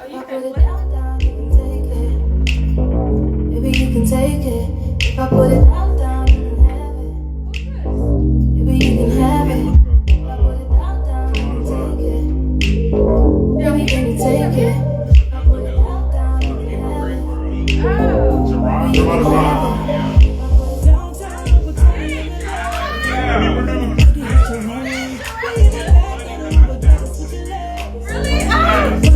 Oh, you put it down, you can take it. Maybe you can take it. If I put it down, you can have it. Maybe you can have it. If I put it down, you can take it. Maybe can you take it? If I put it down, you can have it. Maybe you can have it.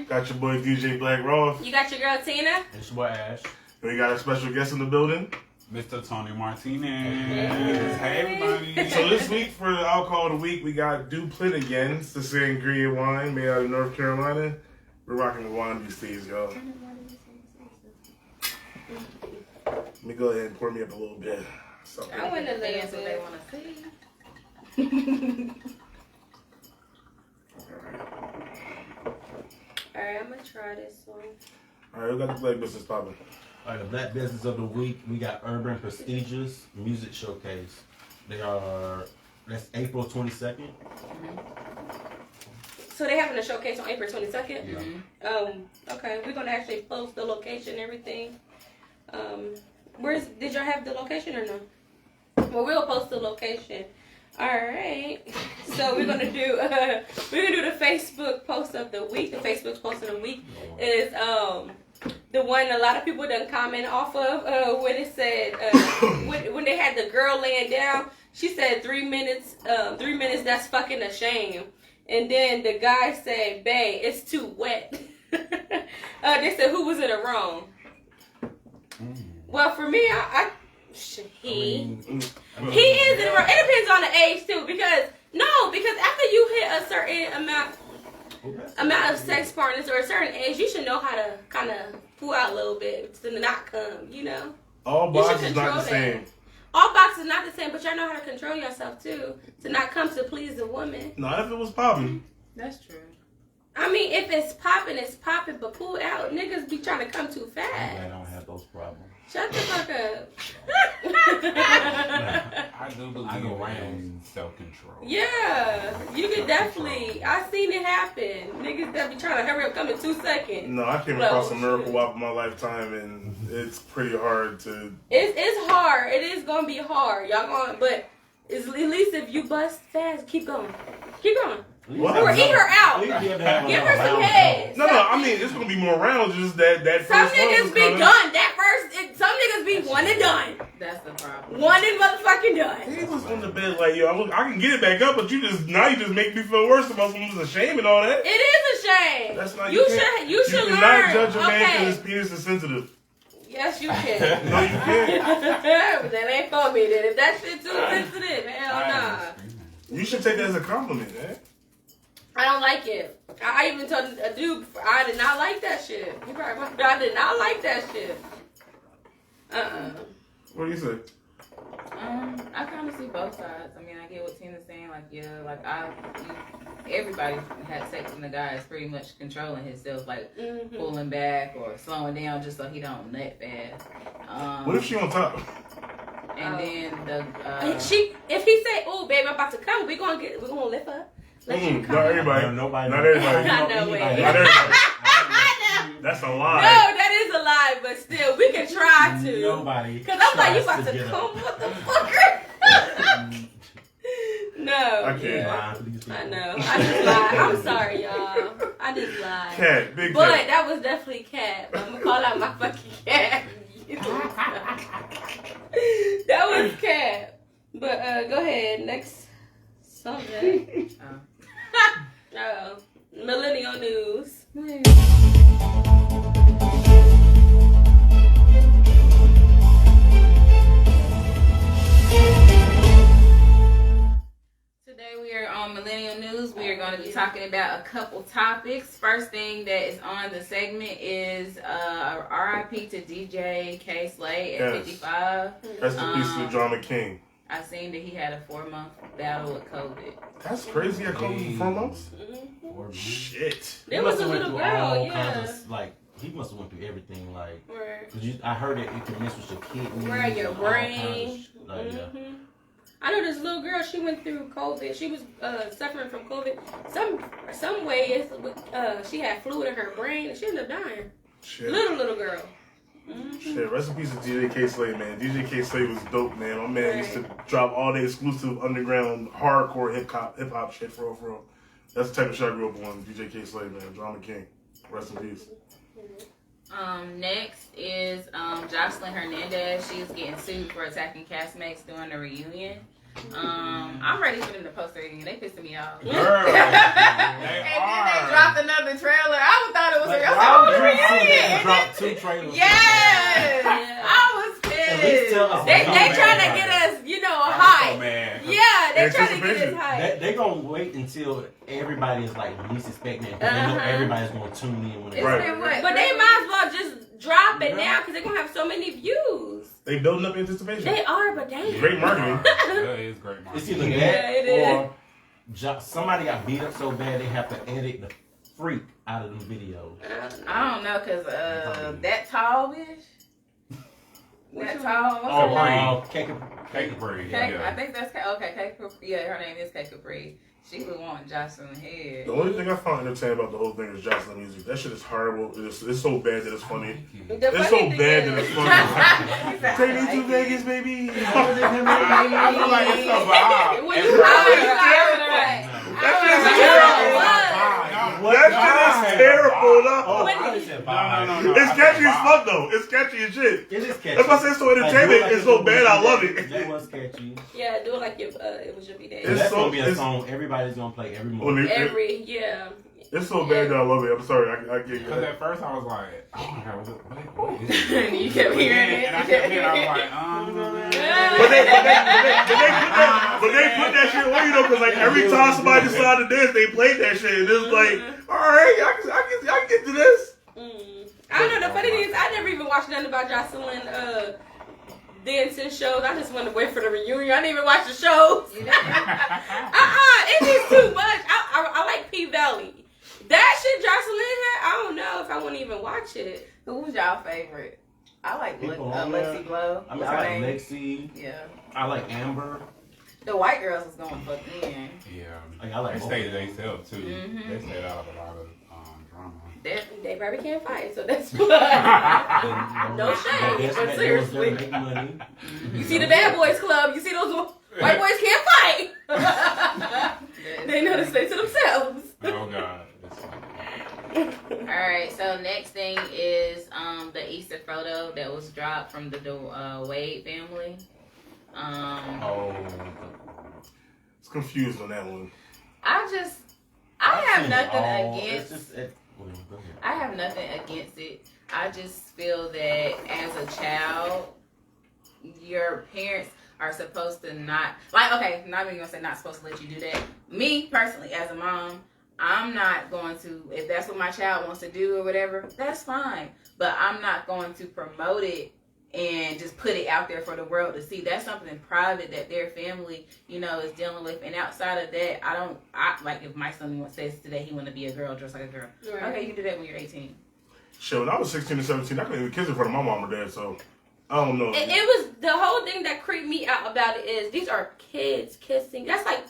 Got your boy DJ Black Ross. You got your girl Tina. It's your boy Ash. We got a special guest in the building, Mr. Tony Martinez. Hey everybody. So this week for the alcohol of the week, we got Duplit again. It's the sangria wine made out of North Carolina. We're rocking with wine these days, y'all. Let me go ahead and pour me up a little bit. I want to lay what they want to see. Alright, I'm going to try this one. Alright, we got the black business popping. Alright, the black business of the week, we got Urban Prestigious Music Showcase. That's April 22nd. Mm-hmm. So they're having a showcase on April 22nd? Yeah. Okay, we're going to actually post the location and everything. Did y'all have the location or no? Well, we'll post the location. Alright. So we're gonna do the Facebook post of the week. The Facebook post of the week is the one a lot of people done comment off of when it said when they had the girl laying down. She said 3 minutes, 3 minutes, that's fucking a shame. And then the guy said, bae, it's too wet. They said, who was in the wrong? Well, for me, he is in the wrong. It depends on the age too, because after you hit a certain amount of sex partners or a certain age, you should know how to kind of pull out a little bit to not come. You know. All boxes not the same. All boxes not the same, but y'all know how to control yourself too to not come to please a woman. Not if it was popping. That's true. I mean, if it's popping, but pull out. Niggas be trying to come too fast. I don't have those problems. Shut the fuck up. I do believe in self-control. Yeah, you could definitely. I seen it happen. Niggas that be trying to hurry up, come in 2 seconds. No, I came across a miracle whop in my lifetime, and it's pretty hard to. It's hard. It is gonna be hard. Y'all going, but at least if you bust fast, keep going. Keep going. What? Or eat her out. At least be able to have a Give her little some round head. No, I mean it's gonna be more rounds. Just that Some first one niggas was be kinda- done. That first, some niggas be one and done. That's the problem. One and motherfucking done. He was on the bed like, yo, I can get it back up, but you just make me feel worse about someone's ashamed and all that. It is a shame. That's not You can't- should You learn. cannot judge a man Okay. because his penis is sensitive. Yes, you can. No, you can't. But that ain't for me then. If that shit too sensitive, hell nah. You should take that as a compliment, man. I don't like it. I even told a dude I did not like that shit. He probably I did not like that shit. What do you say? I kind of see both sides. I mean, I get what Tina's saying. Like, yeah, like everybody had sex and the guy is pretty much controlling himself, like pulling back or slowing down just so he don't nut fast. What if she on top? And then the if he say, "Oh, babe, I'm about to come," we gonna lift her. Let you come. Not everybody. No, nobody. Not everybody. No way. Not everybody. That's a lie. No, that is a lie, but still, we can try to. Nobody. Because I'm like, you tries about to get come, up. motherfucker. No. I can't. Yeah. I know. I just lied. I'm sorry, y'all. I just lied. Cat, big But cat. that was definitely cat. I'm gonna call out my fucking cat. That was cat. But go ahead. Next subject. Millennial news. Today we are on Millennial News. We are going to be talking about a couple topics. First thing that is on the segment is RIP to DJ K Slay at Yes. 55. Rest in peace to the Drama King. I seen that he had a 4-month battle with COVID. That's crazy. I called him for 4 months. Mm-hmm. Shit. There was a little girl, yeah. He must have went through everything, like. Right. 'Cause I heard that it can mess with your kidneys. Right, your and all kinds brain. of like, yeah. I know this little girl. She went through COVID. She was suffering from COVID. Some way she had fluid in her brain and she ended up dying. Shit. Little girl. Shit. Rest in peace to DJ K Slay, man. DJ K Slay was dope, man. My man used to drop all the exclusive underground hardcore hip hop shit for real. That's the type of shit I grew up on. DJ K Slay, man. Drama King. Rest in peace. Next is Jocelyn Hernandez. She's getting sued for attacking castmates during the reunion. I'm ready for them to post their reunion. They pissing me off. Girl, they And then they dropped another trailer. I thought it was a reunion. Dropped 2 trailers. Yes! Yeah. I was At least tell us pissed. They about trying it. to get us, I'm high. so mad. Yeah, they trying to get us Anticipation. high. They gonna wait until everybody is like least expecting it. 'Cause they know everybody's gonna tune in when It's Right. been what? But they might as well just drop it now because they're gonna have so many views. They building up anticipation. They are, but damn. Great marketing. That is great marketing. It's either Yeah, it that or somebody got beat up so bad they have to edit the freak out of the video. I don't know, because that tall bitch. That tall. What's Oh, her name? right. Cake Capri. I Yeah. think that's okay. Kate Capri. Yeah, her name is Kate Capri. She would want Jocelyn head. The only thing I found entertaining about the whole thing is Jocelyn music. That shit is horrible. It's so bad that it's funny. It's so bad that it's funny. Take me to Vegas, baby. I feel like it's a vibe. When It's you right. That shit is terrible, though. Oh, When- I said No. It's catchy as fuck, though. It's catchy as shit. It is catchy. That's why I say it's so entertaining. It's so bad, I love it. That was catchy. Yeah, do it like it was your B-Day. It's That's so- gonna be a it's- song everybody's gonna play every When morning. it- Yeah. It's so bad that I love it. I'm sorry. I get Because it. at first I was like, oh my god, what is it? And you kept hearing it. And I kept hearing, I was like, But they put that shit on, you know, because like every time somebody decided to dance, they played that shit. And it's like, all right, I can get to this. I don't know. The funny thing is, I never even watched nothing about Jocelyn dancing shows. I just wanted to wait for the reunion. I didn't even watch the shows. It's just too much. I like P Valley. That shit Jocelyn had, I don't know if I want to even watch it. Who was y'all favorite? I like People on there. Lexi Glow. I mean, What's I her like name? Lexi. Yeah. I like Amber. The white girls was going fuck in. Yeah. Like, I like They both. stayed to themselves too. Mhm. They stayed out of a lot of drama. They probably can't fight, so that's why. No shade, but seriously. Make money. You see the Bad Boys Club, you see those white boys can't fight. They know to stay to themselves. child from the Wade family. It's confused on that one. I have nothing against. Go ahead. I have nothing against it. I just feel that as a child, your parents are supposed to not not even gonna say not supposed to let you do that. Me personally, as a mom, I'm not going to, if that's what my child wants to do or whatever, that's fine. But I'm not going to promote it and just put it out there for the world to see. That's something private that their family, is dealing with. And outside of that, like if my son says today he want to be a girl, dress like a girl. Right. Okay, you can do that when you're 18. Shit, when I was 16 and 17, I couldn't even kiss in front of my mom or dad, so I don't know. It was the whole thing that creeped me out about it is these are kids kissing. That's like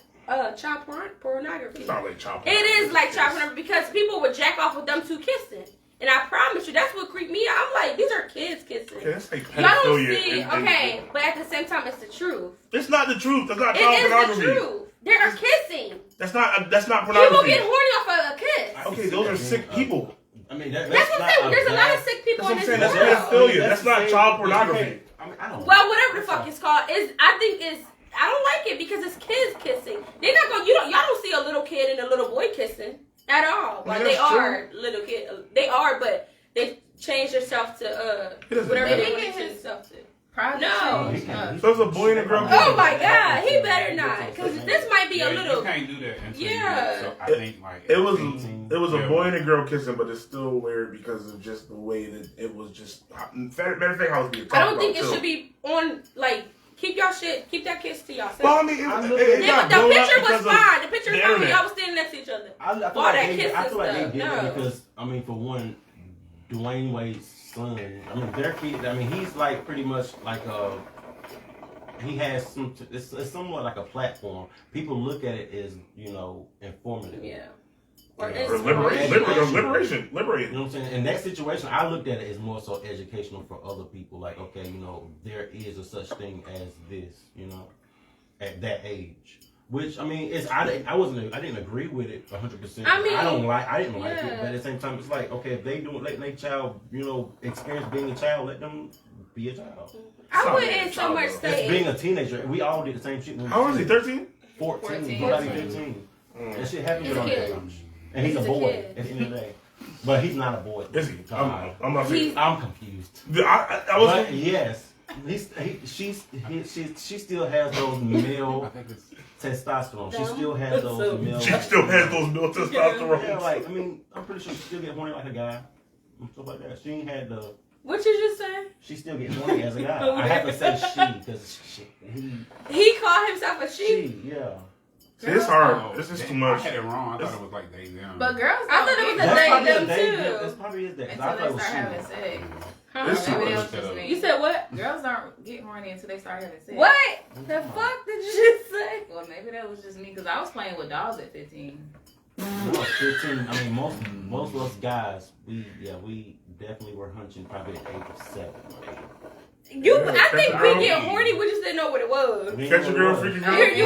child pornography. It's not like child pornography. It is like child pornography because people would jack off with them two kissing. And I promise you, that's what creeped me out. I'm like, these are kids kissing. Okay, that's like Y'all don't pedophilia. see, but at the same time, it's the truth. It's not the truth. That's not child pornography. It is the truth. They are kissing. That's not pornography. People get horny off of a kiss. Okay, those are sick people. I mean, that's what I'm saying. There's a lot of sick people in this world. That's pedophilia. That's not child pornography. Well, whatever the fuck it's called, I don't like it because it's kids kissing. They're not going. Y'all don't see a little kid and a little boy kissing at all. Like they are little kids. They are, but they change themselves to whatever they want to change themselves to. No. So it's a boy and a girl. Oh my God, he better not, because this might be a little. You can't do that until Yeah. I think like it was a boy and a girl kissing, but it's still weird because of just the way that it was just. Matter of fact, how it was being talked I don't think it about, should be on like. Keep that kiss to yourself. Well, I mean, the picture was fine. The picture was fine when y'all was standing next to each other. I feel All like that kissing I feel like stuff. they did it because, I mean, for one, Dwayne Wade's son, I mean, their kid, I mean, he's like pretty much like he has some, it's somewhat like a platform. People look at it as, informative. Yeah. Liberation. You know what I'm saying? In that situation, I looked at it as more so educational for other people. Like, okay, there is a such thing as this, at that age. Which, I mean, I didn't agree with it 100%. I mean, I didn't like it. But at the same time, it's like, okay, if they don't let their child, experience being a child, let them be a child. I wouldn't so much say being a teenager. We all did the same shit. How old is he? 13? 14. Nobody 15. That shit happens He's a on kid. And he's a boy at the end of the day. But he's not a boy. Is he? I'm not saying. I'm confused. I was. But yes, she still has those male testosterone. She still has those male. She still has those male testosterone. Yeah, like I mean, I'm pretty sure she still get horny like a guy and stuff like that. She ain't had the. What you just say? She still gets horny as a guy. I have to say she because he called himself a she. She, yeah. See, it's hard. This is too much. I had it wrong. I thought it was like they them. But girls, I thought it was a they them too. That's probably is that. Until they start having sex. It's too Maybe much. that was just me. You said what? Girls don't get horny until they start having sex. What the fuck did you just say? Well, maybe that was just me because I was playing with dolls at 15. No, 15. I mean, most of us guys, we definitely were hunching probably at the age of 7 or 8. I think we get horny. We just didn't know what it was. Catch a girl, freaking girl. You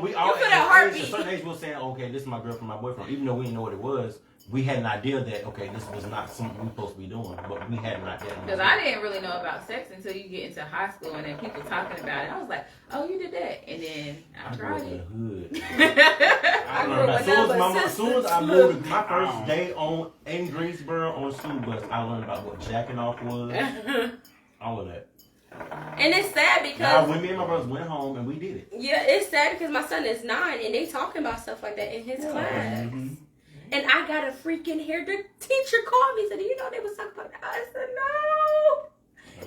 we all feel that at heartbeat. a certain age, we were saying, okay, this is my girlfriend, my boyfriend. Even though we didn't know what it was, we had an idea that, okay, this was not something we were supposed to be doing. But we had an idea. Because I didn't really know about sex until you get into high school and then people talking about it. I was like, oh, you did that. And then I tried it. I grew up with As soon as I moved, my first day in Greensboro on a school bus, I learned about what jacking off was. All of that. And it's sad because now, when me and my brothers went home and we did it. Yeah, it's sad because my son is 9 and they talking about stuff like that in his class. Mm-hmm. And I got a freaking hair. The teacher called me and said, "You know they was talking about that." I said,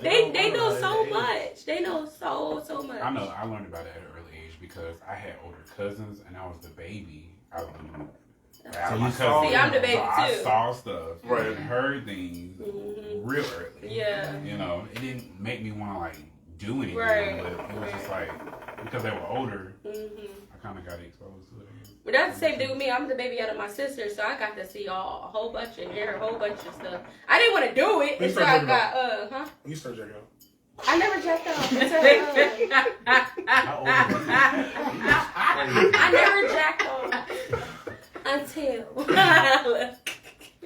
"No." They know so much. They know so much. I know. I learned about it at an early age because I had older cousins and I was the baby. I was See, I'm the baby too. I saw stuff, right, and heard things real early. Yeah. It didn't make me want to like do anything, right. but it was just like because they were older, I kind of got exposed to it. But that's the same thing with me. I'm the baby out of my sister, so I got to see a whole bunch of hair, a whole bunch of stuff. I didn't want to do it until I got You start jacking off. I never jacked off until I never jacked off until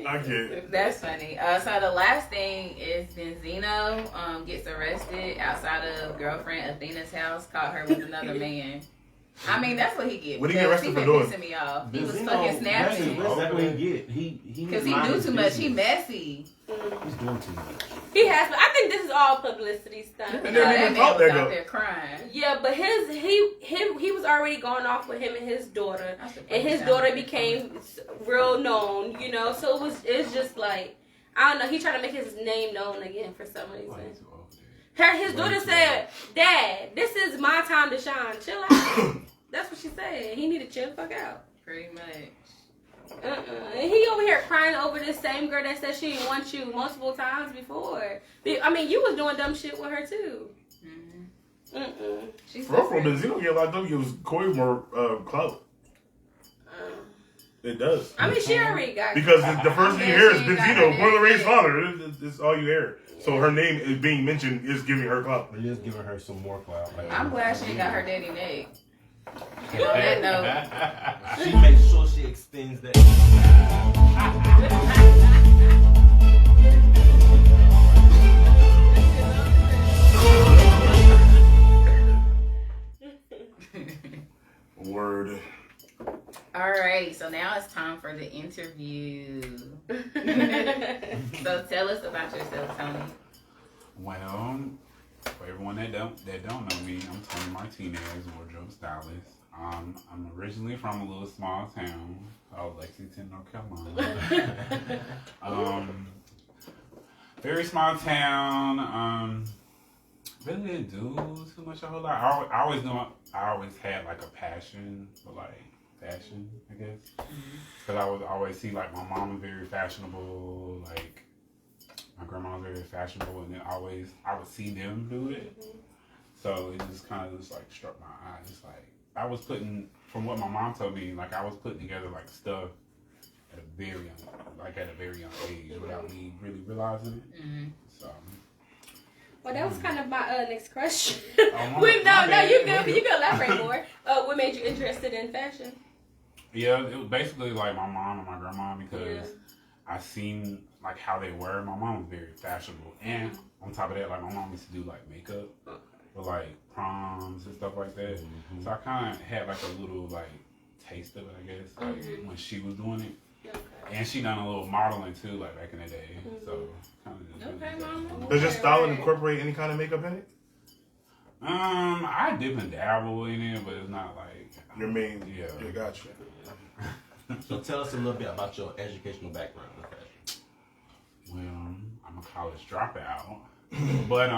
I get it. That's funny. So the last thing is Benzino gets arrested outside of girlfriend Athena's house, caught her with another man. I mean, that's what he gets. What did he get arrested for doing? Pissing me off. He was Benzino, fucking snapping. That's exactly what he get. Because he do too much. He messy. He's doing too much. He has, but I think this is all publicity stuff. And No, then that even man talk was that out up. there crying. Yeah, but he was already going off with him and his daughter, I should put and his this daughter down. became real known, you know. So it's just like, I don't know. He trying to make his name known again for some reason. His daughter said, "Dad, this is my time to shine. Chill out." That's what she said. He need to chill the fuck out. Pretty much. And he over here crying over this same girl that said she didn't want you multiple times before. I mean, you was doing dumb shit with her too. She's For Benzino get locked up, gives Corey more clout. It does. I mean, she already got Because the first thing you hear is she ain't got Benzino, her Boiler name Ray's yet. father. It's all you hear. So her name is being mentioned is giving her clout. It is giving her some more clout. Like, I'm glad she ain't got her daddy neck. On that note, she makes sure she extends that. Word. alright, so now it's time for the interview. So tell us about yourself, Tony. Well, for everyone that don't know me, I'm Tony Martinez, wardrobe stylist. I'm originally from a little small town called Lexington, North Carolina. Very small town. Really didn't do too much a whole lot. I always had like a passion for like fashion, I guess. Because I would always see like my mom was very fashionable, like my grandma was very fashionable, and then I would see them do it. So it just kind of just like struck my eye. It's like I was putting, from what my mom told me, like I was putting together like stuff at a very young age without me really realizing it. So. Well, that was kind of my next question. My No, you bad. good. You can elaborate more. What made you interested in fashion? Yeah, it was basically like my mom and my grandma because I seen like how they were. My mom was very fashionable, and on top of that, like my mom used to do like makeup for like proms and stuff like that. So I kind of had like a little like taste of it, I guess, like when she was doing it. Okay. And she done a little modeling too, like back in the day. So kind of just Okay, Mama. Does your style incorporate any kind of makeup in it? I dip and dabble in it, but it's not like Your main. Yeah. Gotcha. So tell us a little bit about your educational background in fashion. Well, I'm a college dropout, but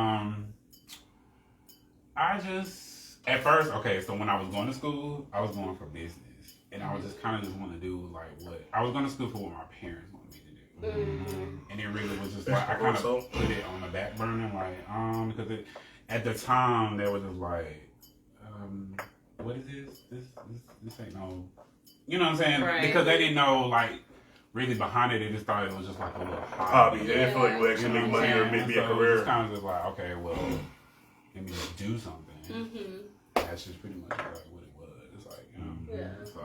I just at first so when I was going to school, I was going for business, and I was just kind of just want to do like what I was going to school for what my parents wanted me to do, and it really was just like I kind of put it on the back burner, like because at the time there was just like what is this ain't no, you know what I'm saying, Right. because they didn't know like really behind it, they just thought it was just like a little Hobby. hobby. They didn't feel like we actually You know make what money I'm or saying? maybe So a it was career. just kind of just like, okay, well, let me just do something. That's just pretty much like what it was. It's like, you know, so.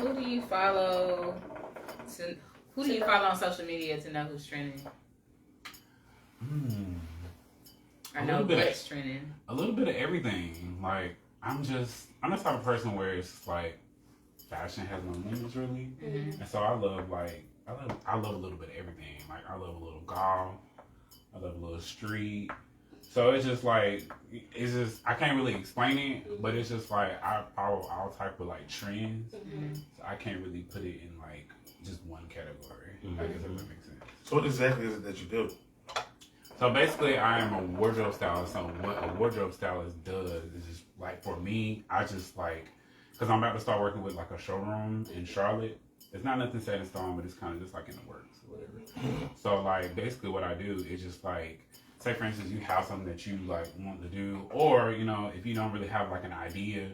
Who do you follow on social media to know who's trending? I know what's trending. A little bit of everything. Like, I'm the type of person where it's like fashion has no limits really, and so I love a little bit of everything. Like I love a little golf, I love a little street. So it's just like I can't really explain it, but it's just like I follow all type of like trends. So I can't really put it in like just one category. I guess if that makes sense. So what exactly is it that you do? So basically, I am a wardrobe stylist. So what a wardrobe stylist does is just like for me, I just like, because I'm about to start working with like a showroom in Charlotte. It's not nothing set in stone, but it's kind of just like in the works or whatever. So like basically what I do is just like, say for instance, you have something that you like want to do, or you know, if you don't really have like an idea,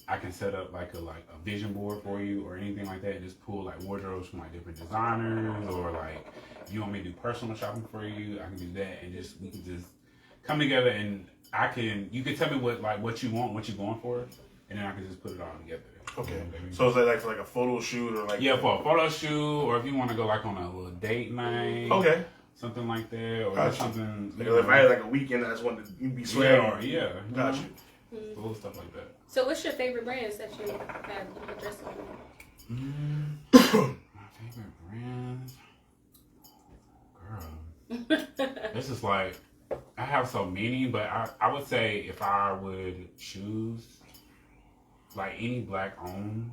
I can set up like a vision board for you or anything like that. Just pull like wardrobes from like different designers, or like if you want me to do personal shopping for you, I can do that, and we can just come together and you can tell me what you want, what you're going for, and then I can just put it all together. Okay. You know what I mean? So is that like for like a photo shoot or like? Yeah, for a photo shoot, or if you want to go like on a little date night. Okay. Something like that, or Gotcha. something. Like, if I had like a weekend, I just wanted to be swag. Yeah. Got you. Little stuff like that. So, what's your favorite brands that you have in your dressing room? My favorite brands, girl. This is like I have so many, but I would say if I would choose like any black-owned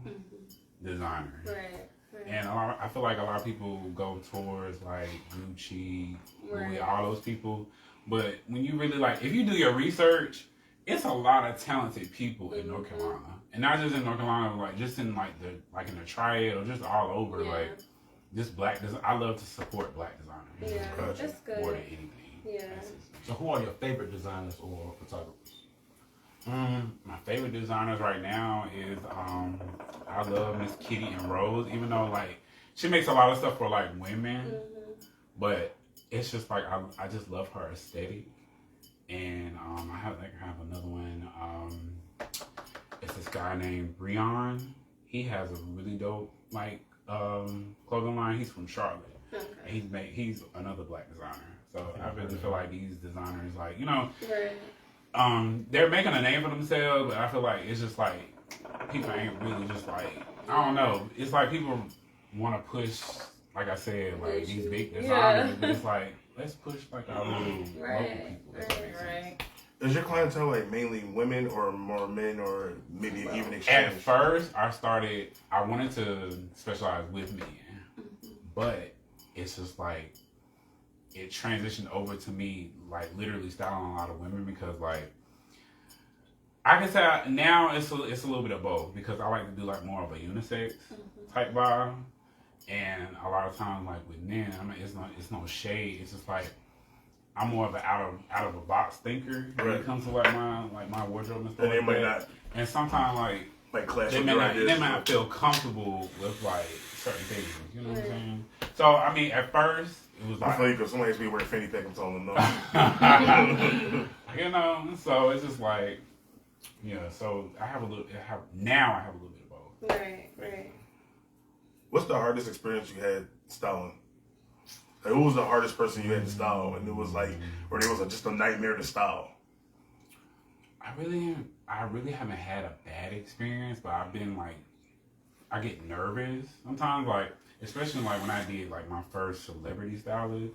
designer. Right. And I feel like a lot of people go towards like Gucci, Louis, Right. all those people. But when you really like, if you do your research, it's a lot of talented people in North Carolina, and not just in North Carolina, like just in like in the Triad or just all over. Yeah. Like this black. I love to support black designers. Yeah, Gotcha. that's good. More than anything. Yeah. So who are your favorite designers or photographers? My favorite designers right now is I love Miss Kitty and Rose, even though like she makes a lot of stuff for like women, but it's just like I just love her aesthetic. And I have another one. It's this guy named Breon. He has a really dope like clothing line. He's from Charlotte. Okay. And he's another black designer. So I really feel like these designers, like, you know, Right. they're making a name for themselves, but I feel like it's just like people ain't really just like, I don't know. It's like people want to push, like I said, like these big designers, but it's like, let's push like our little local Right. people. if that makes sense. Right. Is your clientele like mainly women or more men or maybe even At exchange? first, I wanted to specialize with men, but it's just like, it transitioned over to me, like literally styling a lot of women because like, I can say now it's a little bit of both because I like to do like more of a unisex type vibe, and a lot of times like with men, I mean it's no shade. It's just like I'm more of an out of a box thinker when Right. it comes to like my wardrobe and stuff. And they like might that. not And sometimes like clash they with may your not ideas. they might not feel comfortable with like certain things. You know what I'm saying? So I mean, at first it was I like. feel like if somebody has to be wearing fanny pack, I'm telling them no. You know, so it's just like, yeah. So I have a little bit of both. Right. What's the hardest experience you had styling? Like, who was the hardest person you had to style, and it was like, or it was just a nightmare to style? I really haven't had a bad experience, but I've been like, I get nervous sometimes, like especially like when I did like my first celebrity. Styling.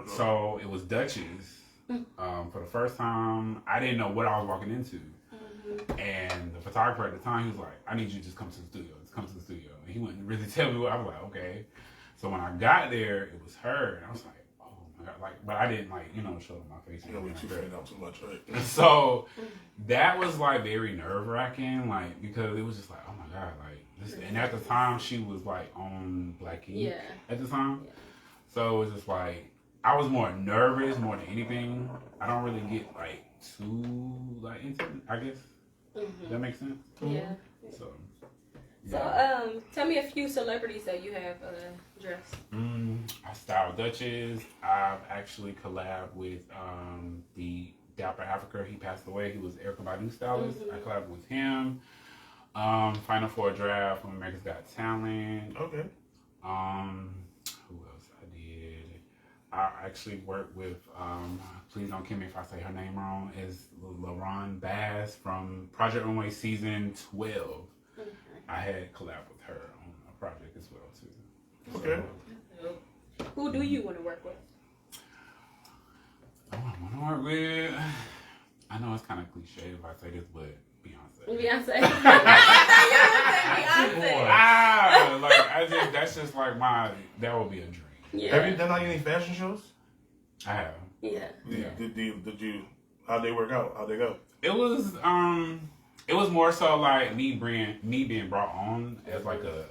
So it was Duchess. For the first time, I didn't know what I was walking into. And the photographer at the time, he was like, I need you to just come to the studio. Just come to the studio. And he wouldn't really tell me what. I was like, okay. So when I got there, it was her. And I was like, oh my God. Like, but I didn't like, show them my face. You don't be too fanning out too much, right? So that was like very nerve wracking, like, because it was just like, oh my God, like this. And at the time, she was like on Black Ink at the time. Yeah. So it was just like, I was more nervous more than anything. I don't really get like too like into it, I guess. Does that make sense? Yeah. So, Tell me a few celebrities that you have dressed. I styled Duchess. I've actually collabed with the Dapper Africa. He passed away. He was Erykah Badu stylist. I collabed with him. Final Four draft from America's Got Talent. Okay. Who else I did? I actually worked with, please don't kill me if I say her name wrong, is LaRon Bass from Project Runway Season 12. I had collabed with her on a project as well, too. Okay. So, Who do you want to work with? I want to work with, I know it's kind of cliche if I say this, but Beyonce. Beyonce. I thought you were going to say Beyonce. That's just like that would be a dream. Yeah. Have you done like any fashion shows? I have. Yeah. Did you? How'd they work out? How'd they go? It was more so like me being brought on as like a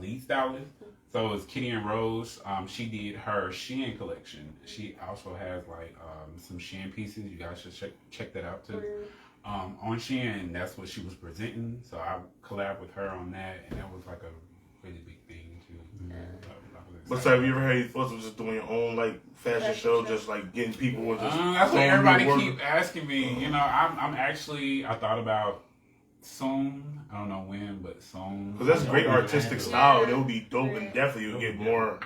lead stylist. So it was Kitty and Rose. She did her Shein collection. She also has like some Shein pieces. You guys should check that out too. On Shein, that's what she was presenting. So I collabed with her on that, and that was like a really big thing too. So I was But so have you ever had any thoughts of just doing your own like fashion show, just like getting people and just that's what showing everybody your work? keep asking me. You know, I thought about soon. I don't know when, but soon. Because that's great artistic style, and it would be dope, and definitely you'll get more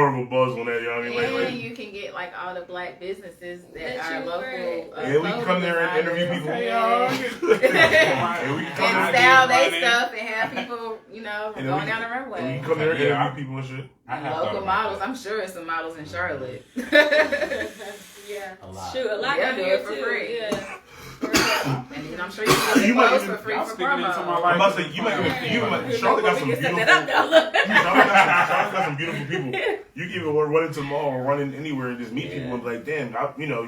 of a buzz on that. You know what I mean? And you can get like all the black businesses that are local. Yeah, we can come there and interview people. And style their stuff and have people, you know, going down the runway. We can come there and interview people and shit. Local models. I'm sure it's some models in Charlotte. Yeah. A lot. Shoot, a lot They'll down do here it for too. free. Yeah. And then I'm sure you can You get might clothes even- for free y'all for speaking into my promo. I'm about to say, Charlotte got some beautiful. Charlotte got some beautiful people. You can even run into the mall or run in anywhere and just meet people and be like, damn,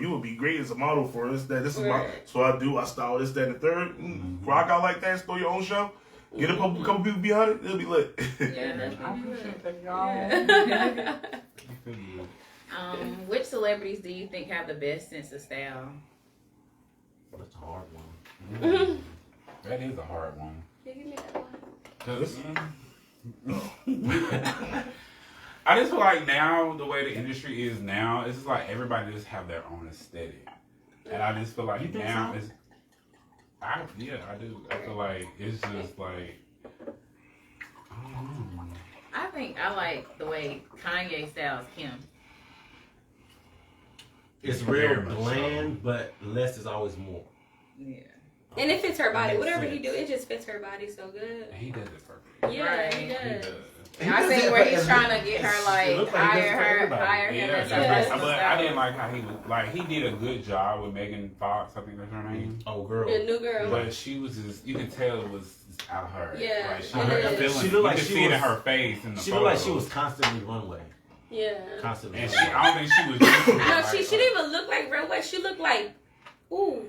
you would be great as a model for this, that. This is my. So I style this, that, and the third. Rock out like that, start your own show. Get a couple people behind it, it'll be lit. Yeah, that's I appreciate that, y'all. Which celebrities do you think have the best sense of style? That's a hard one. That is a hard one. Yeah, give me that one. 'Cause, I just feel like now, the way the industry is now, it's just like everybody just have their own aesthetic. And I just feel like now it's... I do. I feel like it's just like... I don't know. I think I like the way Kanye styles Kim. It's Very real much bland, so. but less is always more. Yeah. And it fits her body. Makes Whatever he sense. do, it just fits her body so good. And he does it perfect. Yeah, Right. he He does. does. And I think where he's trying to get her, It like, looks like he does it for everybody. hire him Yeah, as her yeah. personal but I didn't stylist. like how he was... Like, he did a good job with Megan Fox, I think that's her name. Oh, girl. The new girl. But she was just, you can tell it was just out of her. Yeah, Like she it her is. feelings. She You looked like could she see it in was- her face in the She photo. looked like she was constantly runway. Yeah. Constantly And runway. I don't think she was used to it. No, Like, she didn't even look like runway. She looked like, ooh.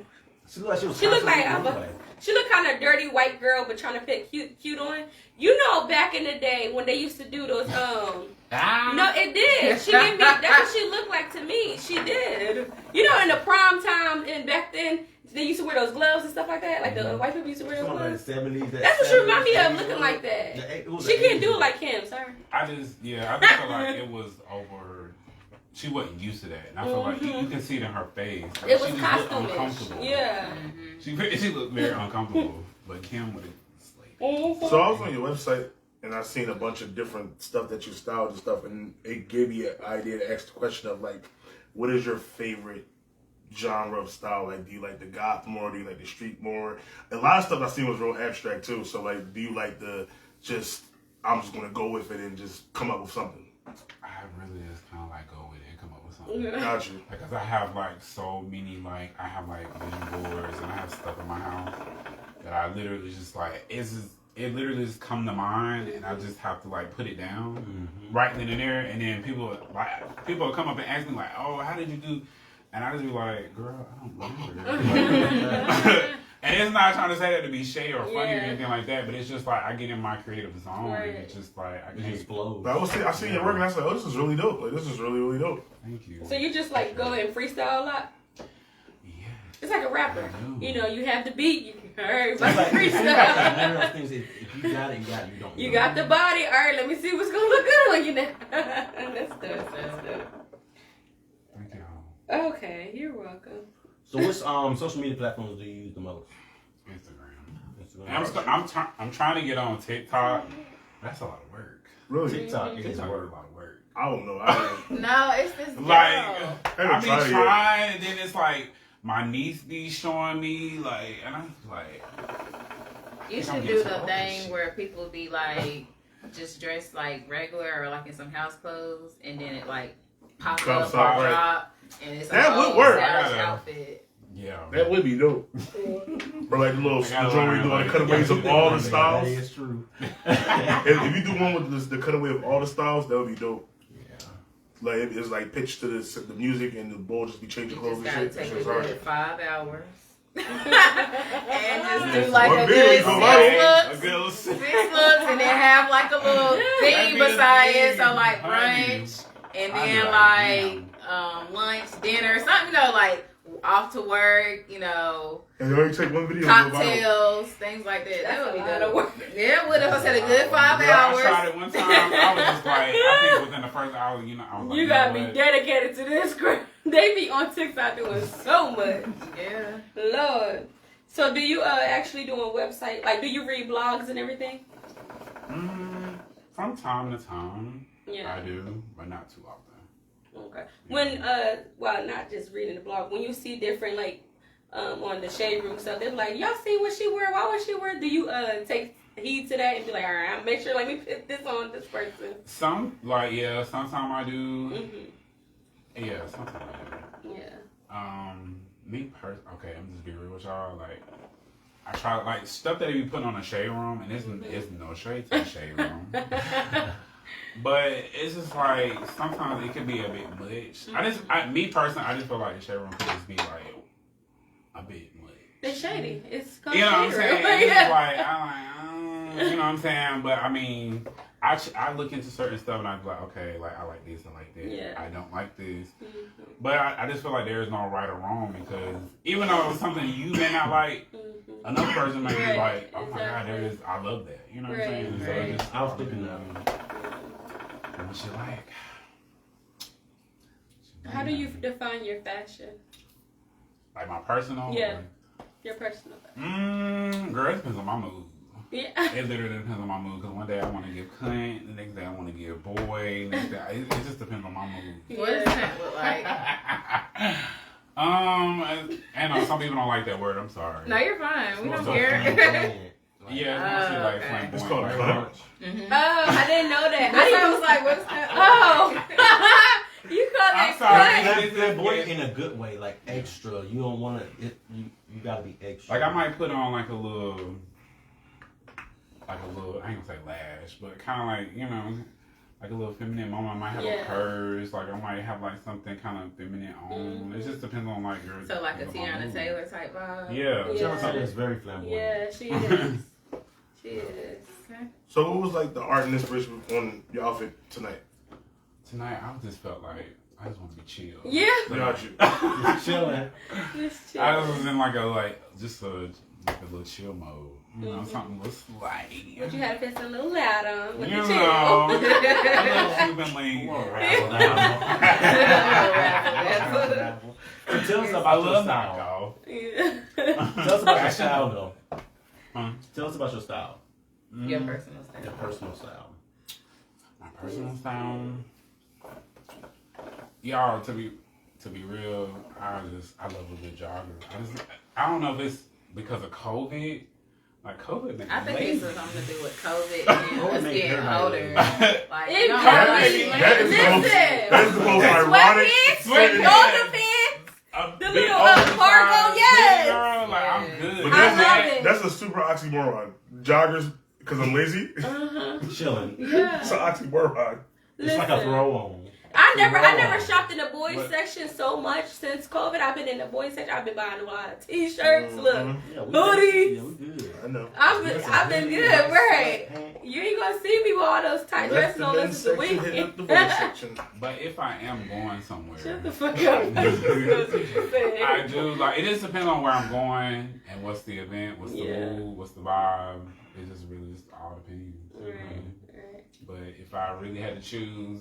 She looked like she was She looked like constantly I'm a- runway. She looked kind of dirty white girl, but trying to fit cute on. You know, back in the day when they used to do those, no, it did. She gave me, that's what she looked like to me. She did. You know, in the prime time and back then, they used to wear those gloves and stuff like that. Like the white people used to wear those Something like gloves. the 70s. That's what she reminded me of, looking like that. She can't do it like Kim, sorry. I just feel like it was over. She wasn't used to that. And I feel like you can see it in her face. Like, It was she just looked costume-ish. uncomfortable. Yeah. She looked very uncomfortable. But Kim would have slayed. So I was on your website and I seen a bunch of different stuff that you styled and stuff, and it gave me an idea to ask the question of like, what is your favorite genre of style? Like, do you like the goth more? Do you like the street more? A lot of stuff I seen was real abstract too. So like, do you like the just I'm just gonna go with it and just come up with something? I really just kind of like go with it and come up with something. Got you. Because I have like so many I have like vision boards and I have stuff in my house that I literally just like it literally just come to mind and I just have to like put it down right then and there, and then people will come up and ask me like, oh, how did you do? And I just be like, girl, I don't remember. And it's not trying to say that to be shade or funny or anything like that, but it's just like I get in my creative zone and it's just like I It can explodes. But I seen your work and I was like, oh, this is really dope. Like, this is really, really dope. Thank you. So you just like go and freestyle a lot? Yeah. It's like a rapper. I do. You know, you have the beat, you can hurry, It's like, like it's one of freestyle. those things, if you got it, you got it. You don't. You got the body. All right, let me see what's gonna look good on you now. That's dope. That's dope. Thank you. Okay, you're welcome. So which social media platforms do you use the most? Instagram. And I'm trying to get on TikTok. That's a lot of work. Really? TikTok is TikTok is a work. lot of work. I don't know. No, it's this girl. Like I I be tried it yet. trying, and then it's like my niece be showing me like, and I'm like, You should do the thing where people be like just dressed like regular or like in some house clothes, and then it like pops Comes up or out, right. drop, and it's That a would whole work. stylish Yeah. outfit. yeah, That would be dope. Or like the little joint where you do all the cutaways of all the styles. That is true. If you do one with the cutaway of all the styles, that would be dope. yeah. Like it's like pitched to the music and the bull just be changing You clothes just and gotta shit. take That a shit's good hard. 5 hours. And just do like One a video good you 6 go viral. looks. A good little 6 looks, and then have like a little That'd thing be the beside it, thing, so like honey. brunch, and I'd be then like, like lunch, dinner, something, you know, like off to work, you know, And you only take one video. cocktails, things like that. That's That would be a lot of good. work. Yeah, it would have said a good 5 Girl, hours. I tried it one time. I was just like, I think within the first hour, you know, I was like, You gotta know be what? dedicated to this group. They be on TikTok doing so much. Yeah. Lord. So do you actually do a website? Like, do you read blogs and everything? From time to time, Yeah. I do, but not too often. Okay. When well, not just reading the blog. When you see different like on the shade room stuff, they're like, y'all see what she wear? Why would she wear? Do you take heed to that and be like, all right, make sure let me put this on this person? Sometimes I do. Mm-hmm. Yeah, sometimes I do. Yeah. Okay, I'm just being real with y'all. Like, I try like stuff that they be putting on the shade room, and it's no shade to the shade room. But it's just like sometimes it can be a bit much. Me personally, I just feel like the shade room could just be like a bit much. It's shady. It's called You know what I'm shade room. saying? It's just like I'm like, you know what I'm saying? But I mean, I look into certain stuff and I be like, okay, like I like this, I like that. Yeah. I don't like this. Mm-hmm. But I just feel like there is no right or wrong because even though it's something you may not like, another person may be like, oh my God, there is, I love that. You know what I'm saying? So Right. it just, I was thinking that. what you like. How do you define your fashion? Like my personal? Yeah. Your personal fashion. Girl, it depends on my mood. Yeah. It literally depends on my mood. Because one day I want to give cunt, the next day I want to give boy, next day it just depends on my mood. What does that look like? And some people don't like that word. I'm sorry. No, you're fine. We don't So care. flamboyant. Yeah, it's mostly like okay. flamboyant. It's called like, clutch. Oh, I didn't know that. That's why I I was like, what's that? Oh. You call I'm that sorry. clutch? Flamboyant in a good way, like extra. You don't want to. You gotta be extra. Like I might put on like a little, I ain't gonna say lash, but kind of like, you know, like a little feminine moment. I might have a purse, like I might have like something kind of feminine on. It just depends on like your. So like a my Tiana mood. Taylor type vibe? Yeah. Yeah. Taylor is very flamboyant. Yeah, she is. She is. Okay. So what was like the art and inspiration on your outfit tonight? Tonight I just felt like I just want to be chill. Yeah. Got you. Just chilling. Just I chill. was in like a little chill mode. You know, something a little slidey. But you had to put a little loud on with You the know, chill. a little Cuban link. Tell us I about your love style. knockoff. Yeah. Tell us about your style, though. Huh? Tell us about your style. Your personal style. Your personal style. My personal style. Y'all, to be real, I love a good jogger. I don't know if it's because of COVID. Like COVID made me I think lazy. it's something to do with COVID and us make getting everybody older. lazy. Like, It you don't probably- have any That is the most, Listen. that is the most ironic. Sweatpants, sentence. yoga pants. A The big little, oversized cargo, yes. girl, like I'm Yes. good. But I that's, love it. that's a super oxymoron. Joggers, because I'm lazy. Uh-huh. Chilling. Yeah. It's an oxymoron. It's like a Listen. throw on. I never Wrong. shopped in the boys But- section so much since COVID. I've been in the boys section. I've been buying a lot of t-shirts. Look, Yeah, we Booties. Yeah, we good. I know. I've been good, right? You ain't gonna see me with all those tight Left dresses the on men's this the section, hit weekend. up the boys section. But if I am going somewhere, Shut the fuck up. That's what you said. I do like it. Just depends on where I'm going and what's the event, what's the Yeah. mood, what's the vibe. It just really just all depends. Right. But if I really had to choose,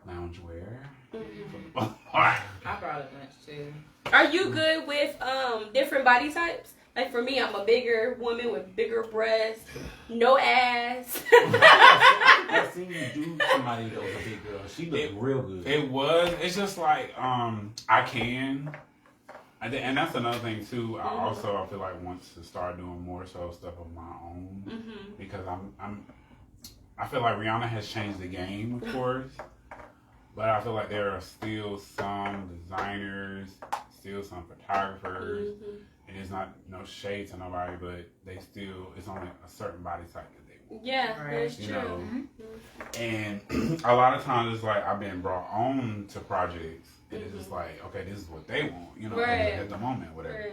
loungewear. Mhm. I brought a bunch too. Are you good with different body types? Like for me, I'm a bigger woman with bigger breasts, no ass. I seen you do somebody that was a big girl. She looked real good. It was. It's just like I can, and that's another thing too. I feel like want to start doing more so stuff of my own because I feel like Rihanna has changed the game, of course, but I feel like there are still some designers, still some photographers. And it's not no shade to nobody, but it's only a certain body type that they want. Yeah, Right. that's You true. know, and a lot of times it's like I've been brought on to projects, and it's just like, okay, this is what they want, you know, Right. at the moment, whatever. Right.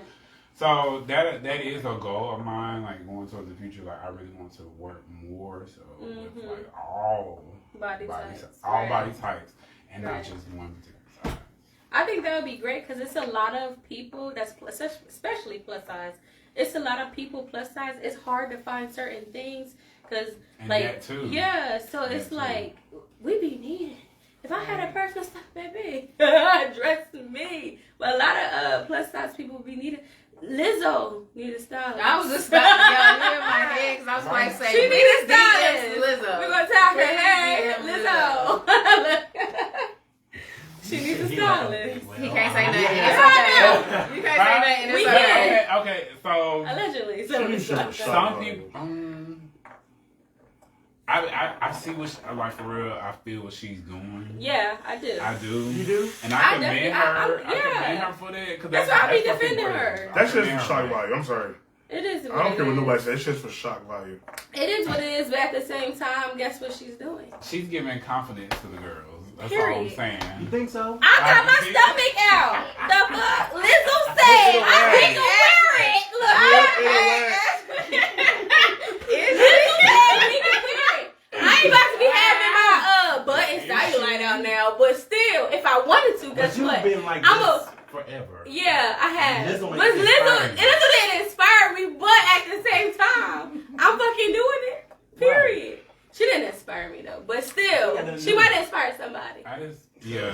So that is a goal of mine, like going towards the future. Like I really want to work more, so with like all Body body types. all Right. body types, and Right. not just one particular size. I think that would be great because it's a lot of people especially plus size. It's a lot of people plus size. It's hard to find certain things because like so it's like we be needed. If I had a personal stuff, baby, dress me. But a lot of plus size people be needed. Lizzo need a stylist. I was just about to yell in my head because I was like, saying, she need a stylist. Lizzo. We're gonna tell her, hey, Lizzo. She needs a stylist. He can't say nothing. It's okay. You can't say nothing. It's okay. Okay, so allegedly, some people. I see what like for real. I feel what she's doing. Yeah, I do. You do? And I commend her. I commend her for that. Cause that's why I be defending her. That shit's for shock value. I'm sorry. It is. I don't care what nobody says. That shit's for shock value. It is what it is, but at the same time, guess what she's doing? She's giving confidence to the girls. That's Period. all I'm saying. You think so? I got my stomach out. The fuck? Lizzo said I can wear it. Look. Lizzo said we can wear it. I ain't about to be having my button cellulite out now, but still, if I wanted to, guess what? But you've been like this forever. Yeah, I have. Lizzo But Lizzo didn't inspire me, but at the same time, I'm fucking doing it. Period. She didn't inspire me though, but still, she might inspire somebody.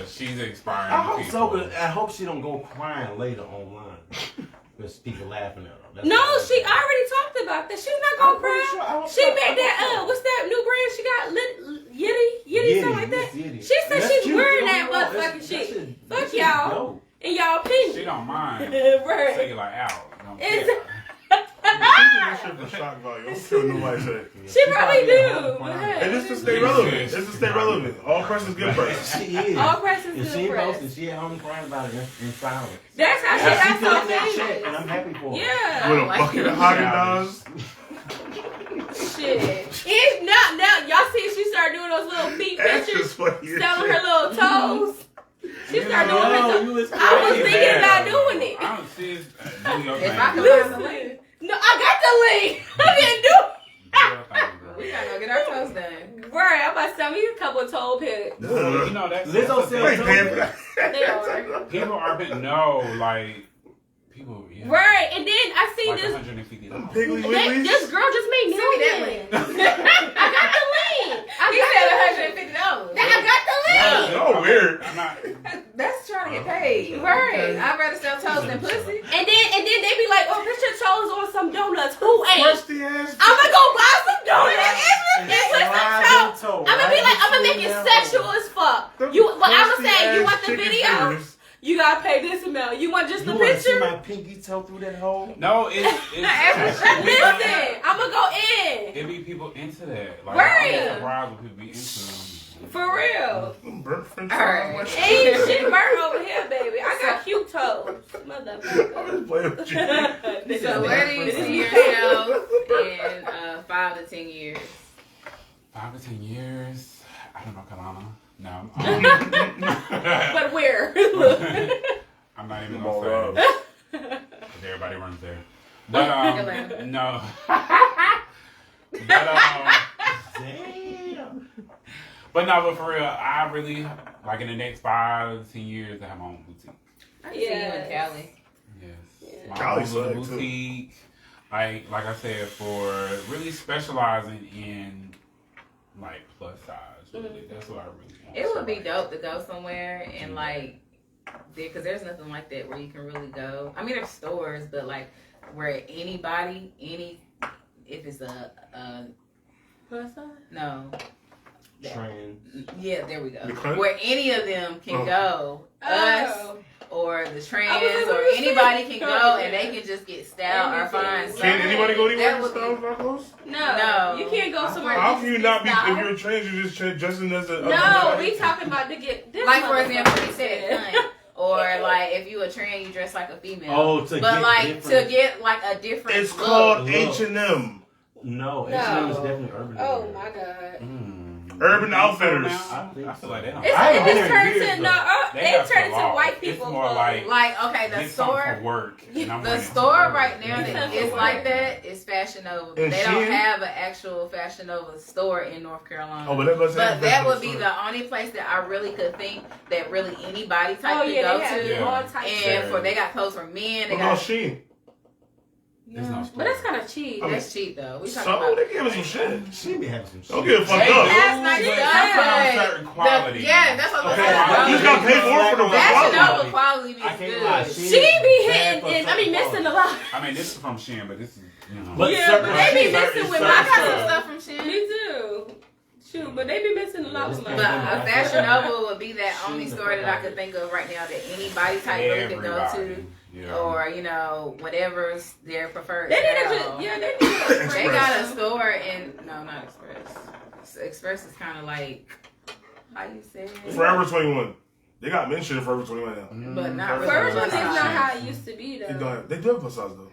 She's inspiring. I hope people. so, but I hope she don't go crying later online because people laughing at her. No, she already talked about that. She's not gonna cry. She made that what's that new brand she got? Yitty, something like that. Yitty. She said she's wearing that motherfucking shit. Fuck y'all. In y'all opinion. She don't mind. Right. Say like out. Don't It's- care. That shit for shock value. I'm sure nobody said. She probably do. And it's to stay relevant. It's to stay relevant. All press is good press. She is. All press is If good she press. posted, she at home crying about it in silence. That's how she She got so feeling that check, and famous. I'm happy for her. Yeah. With a bucket of Haagen-Dazs. Shit. It's not now. Y'all see she started doing those little feet That's pictures, just funny. as selling shit. her little toes. She started doing her toes. I was thinking about doing it. I don't see it. Do your If I thing. could find the link, No, I got the link. I didn't do it. we gotta go get our toes done. Right, I'm about to sell me a couple of toe pics. You know that's Lizzo that's the said Wait, thing. man. They are. People are like people. Yeah, Right, and then I seen like this. $150. Piggly This Wigglies. girl just made Send me that millions. link. I got the link. I He got said the link. $150. I got the link. Oh, weird. I'm not. That's trying to get paid. Right. I'd rather sell toes than pussy. And then they be like, oh, put your toes on some donuts. Who ain't? Crusty ass. I'm gonna go buy some donuts and put some toes. I'm gonna be like, I'm gonna make it sexual as fuck. I'm gonna say, you want the video? You gotta pay this amount. You want just the You want to see picture? my pinky toe through that hole? No, it's Listen, I'm gonna go in. It be people into that. Like, Right. I'm surprised when people be into them. For real. Burnt French Alright. fries. Ain't shit burnt over here, baby. I got cute toes. Motherfucker. I'm just playing with you. So where do you see yourself in 5 to 10 years? 5 to 10 years. I don't know, Kalana. No. But where? I'm not even All gonna right. say. 'Cause everybody runs there. But Atlanta. no. But Damn. but no, but for real, I really like in the next 5 to 10 years to have my own boutique. I see you in Cali. Yes. Yeah. My Cali's own little swag, too. boutique. Like I said, for really specializing in like plus size. Really. That's what I really want. It would be So, dope to go somewhere and like, because there's nothing like that where you can really go. I mean, there's stores, but like where anybody, if it's a Plus size? no, Trans. yeah, there we go. The crunch? Where any of them can Oh. go, us Oh. or the I was trans like, or what you anybody saying? can go and they can just get style or Anything. find Can something. anybody go anywhere That in would style be- with our clothes? No. You can't go somewhere. How and can you just not be, get if style. you're trans, you're just dressing as a... No, we talking about to get this. Like for example, motherfucker he said said. cunt. Or like if you a trans, you dress like a female. Oh, to but get like different. to get like a different It's look. called Look. H&M. No, No. H&M is definitely urban. Oh my god. Mm. Urban Outfitters. I feel like they don't. It's, I haven't it been just there in turns years, into though. They it have turns into salons. white It's people more clothes. Like, okay, the get something store, for work. And I'm the ready store to right work. now Get that something is for like work. that is Fashion Nova. And They don't Shein? have an actual Fashion Nova store in North Carolina. Oh, but that must have But that would be store. the only place that I really could think that really any body type Oh could yeah, go they have to. Yeah. all types. And of for they got clothes for men. They What about got Shein? There's no But that's kind of cheap. that's cheap though. We talking So about they give us some shit. She be having some shit. Don't get fucked They up. do, That's nice but stuff, that's from a but certain quality. yeah, that's what I'm Okay, saying. you just gotta pay more for the Fashion quality. Nova quality is I can't lie. good. She be bad hitting, for and I certain mean missing a quality. lot. I mean, this is from Shein, but this is, you know. But Yeah, certain but they be shit- messing with I my got some stuff. stuff from Shein. Me too. Shoot, but they be missing a lot with my But stuff. a Fashion Nova would be that only store that I could think of right now that any body type really could go to. Yeah. Or, you know, whatever's their preferred They need style. to, yeah, they need to. They got a store in, no, not Express. Express is kind of like, how you say it? Forever 21. They got mention in Forever 21 now. But not really. Forever plus is not size. how it used to be They though. don't. They do have plus size though.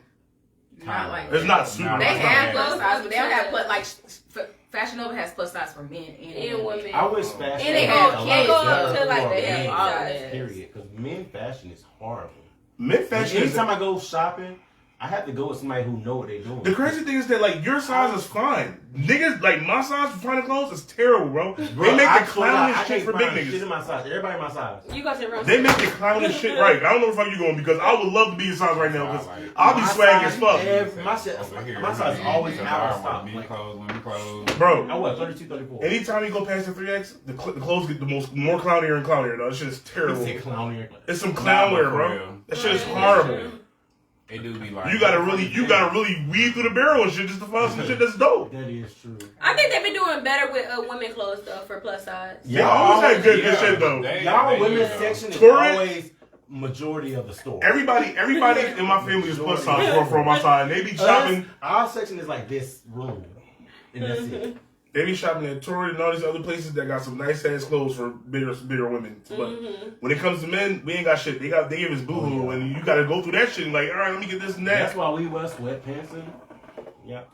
Not like It's that. not super. They It's not have bad. plus size, but they don't have plus, like, Fashion Nova has plus size for men and And women. I wish fashion And they had go- a they lot go of up to, like, more the men big all size. that. Period. Because men fashion is horrible. Mid fashion is. Anytime I go shopping, I have to go with somebody who know what they're doing. The crazy thing is that like your size is fine. Niggas like my size for finding clothes is terrible, bro. They make I the swear to God, I clownish shit can't for big find shit in niggas. my size. Everybody my size. You got to run. They make the clownish shit right. I don't know where the fuck you going because I would love to be your size right now because I'll be My swag as size, fuck, my size is always out of stock. Men Like, clothes, women clothes. bro. I was 32, 34. Anytime you go past the 3X, the clothes get the more clownier and clownier. Though that shit is terrible. It's clownier. It's some Nah, clown but wear, for bro. real. That shit is horrible. It do be like You gotta really weed through the barrel and shit just to find some shit that's dope. That is true. I think they've been doing better with women clothes though for plus size. They always had good shit though. Y'all women's section is Torrent? always majority of the store. Everybody in my family is plus size for my side. They be shopping. Our section is like this room, and that's it. They be shopping at Torrent and all these other places that got some nice ass clothes for bigger women. But when it comes to men, we ain't got shit. They give us boohoo, and you gotta go through that shit. And like, all right, let me get this and That's that. why we wear sweatpants and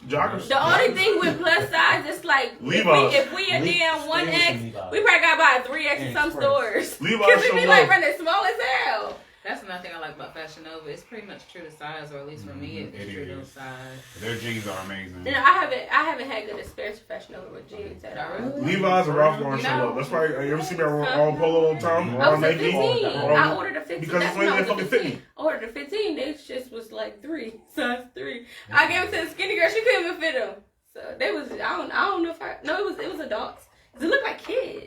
Joggers. The only thing with plus size is like Levi's. if we a damn 1X, Levi's. we probably got about 3X in And some Express. stores. Levi's Because we show be like love. running small as hell. That's another thing I like about Fashion Nova. It's pretty much true to size, or at least for me, it's It true to is. size. Their jeans are amazing. You know, I haven't had good experience with Fashion Nova with jeans at all. Levi's and Ralph Lauren You show know? up. That's why you ever see me on Polo all the time? I Or was a Nike? 15. Or- I ordered a 15. Because That's it's only when I that was a fucking 15. 50. I ordered a 15. They just was like 3, size 3. I gave it to the skinny girl. She couldn't even fit them. So they was I don't know if it was adults. 'Cause it looked like kids.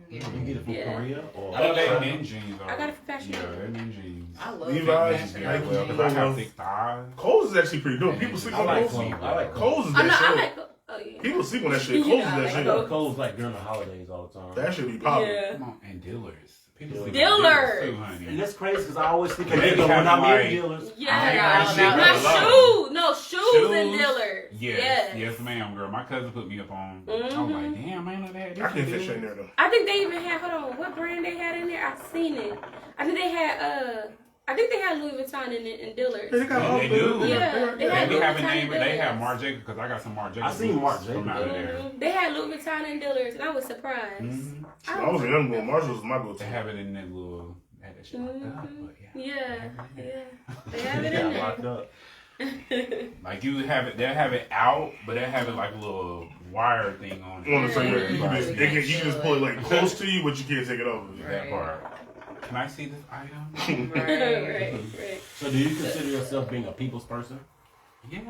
You get it from Yeah. Korea or I think men jeans are. I got it from Fashion Yeah, Nova. they're men jeans. I love Levi's, Fashion Yeah, Nike, well, 'cause I have thick thighs. Kohl's is actually pretty dope. People sleep I on like Kohl's. Kohl's. I like Kohl's is I'm that not. I shit. like. Oh yeah. People sleep on that shit. You Kohl's know, is I that like shit. Kohl's. Kohl's like during the holidays all the time. That should be popping. Yeah. Come on, and dealers. People sleep Dillers. on too, honey. And that's crazy because I always think of They nigga when have, I'm like- in dealers. Yeah. shit Not with love. shoes. No shoes and Shoes? Dillers. Yes, ma'am, girl. My cousin put me up on. I was like, damn, I ain't know that. I can't fit shit in there though. I think they even had. Hold on. What brand they had in there? I seen it. I think they had. I think they had Louis Vuitton in Dillers. They got all They the- do. Yeah, they They had be Louis having Vuitton name, but they Dillers. have Marc Jacobs because I got some Marc Jacobs. I seen Marc boots from out of there. They had Louis Vuitton and Dillers, and I was surprised. Mhm. I was a young boy. Marshalls was my They go-to. have it in that little. They had that shit locked up, but Yeah, yeah. they have it Yeah, in locked up. there. Like you have it, they'll have it out, but they'll have it like a little wire thing on You want it. to say that you Right. can just pull it like close to you, but you can't take it over. That part. Can I see this item? right. So do you consider yourself being a people's person? Yes.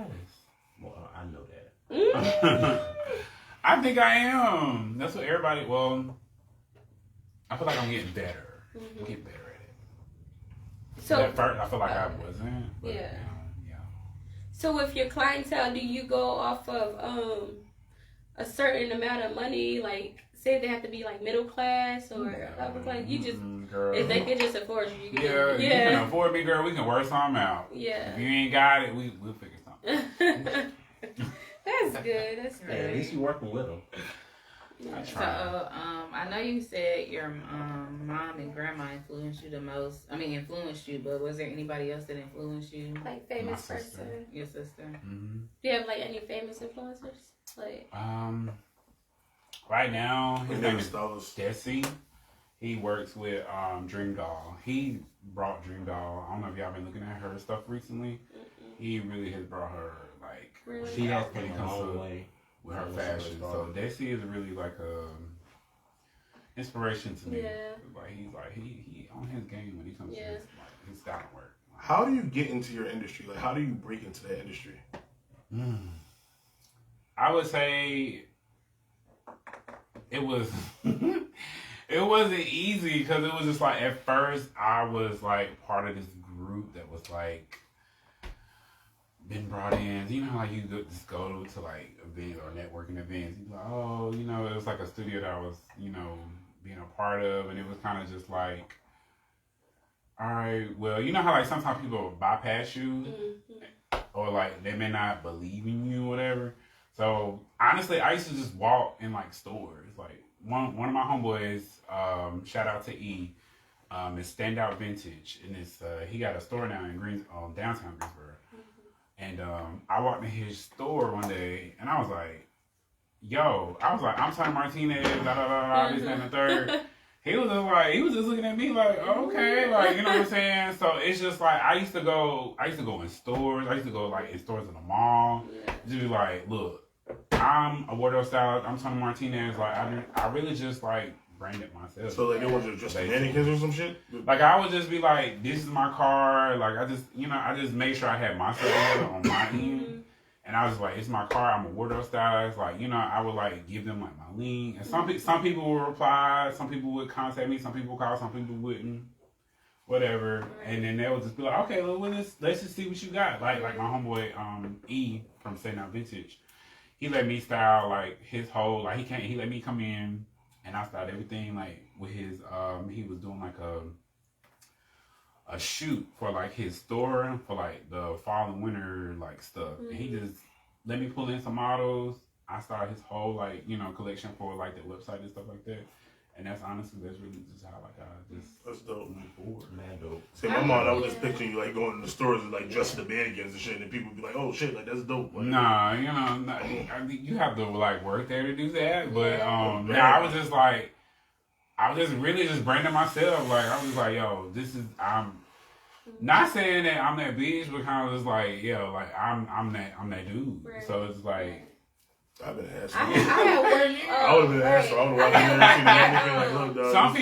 Well, I know that. I think I am. That's what everybody. Well, I feel like I'm getting better. Get better at it. So, At first, I feel like I wasn't. But Yeah. yeah. so with your clientele, do you go off of a certain amount of money? Like, say they have to be like middle class or upper class. You just girl. if they can just afford you, you can. Yeah, you can afford me, girl. We can work something out. Yeah. If you ain't got it, we'll figure something. That's good. That's Hey, at least good. you working with them. I So, try. I know you said your mom and grandma influenced you the most. I mean, influenced you, but was there anybody else that influenced you? Like famous My sister. person. Your sister? Mm-hmm. Do you have like any famous influencers? Like Right now, his name is stylist. Desi. He works with Dream Doll. He brought Dream Doll. I don't know if y'all been looking at her stuff recently. He really has brought her like Really? She has when come it a comes long to way. with her fashion. So Desi is really like a inspiration to me. Yeah. Like he on his game when he comes to his style work. How do you get into your industry? Like, how do you break into that industry? I would say it was it wasn't easy because it was just like at first I was like part of this group that was like been brought in. You know how you just go to like events or networking events. You like, oh, you know, it was like a studio that I was, you know, being a part of, and it was kind of just like, all right, well, you know how like sometimes people bypass you, or like they may not believe in you or whatever. So honestly, I used to just walk in like stores. Like one of my homeboys, shout out to E, is Standout Vintage, and it's he got a store now in downtown Greensboro. And I walked in his store one day, and I was like, I'm Tony Martinez, da da da da, this and the third. He was just looking at me like, okay, like, you know what I'm saying? So it's just like, I used to go in stores. I used to go like in stores in the mall. Just be like, look, I'm a wardrobe stylist. I'm Tony Martinez. Like, I really just like branded myself. So like, they want you to dress the mannequins or some shit? Like, I would just be like, this is my car. Like, I just made sure I had my stuff together on my end. And I was like, it's my car. I'm a wardrobe stylist. Like, you know, I would like give them like my link. And some people would reply. Some people would contact me. Some people would call. Some people wouldn't. Whatever. And then they would just be like, okay, well, let's just see what you got. Like my homeboy E from Standout Vintage. He let me style like his whole, like he let me come in and I styled everything like with his, he was doing like a shoot for like his store for like the fall and winter like stuff. And he just let me pull in some models. I started his whole like, you know, collection for like the website and stuff like that. And that's really just how like I just That's dope. move forward. Man, dope. See, my mom, I was just picturing you like going to the stores and like dressing the mannequins and shit, and people would be like, "Oh shit, like that's dope." Like, Nah, you know, I mean, you have to like work there to do that. But Yeah. I was just like, I was just really just branding myself. Like I was like, yo, I'm not saying that I'm that bitch, but kind of just like, yo, like I'm that dude. Right. So it's like. I've been an asshole. I had worked. I would have been an asshole. I would have walked in there and seen the mannequin like, look, dog. Some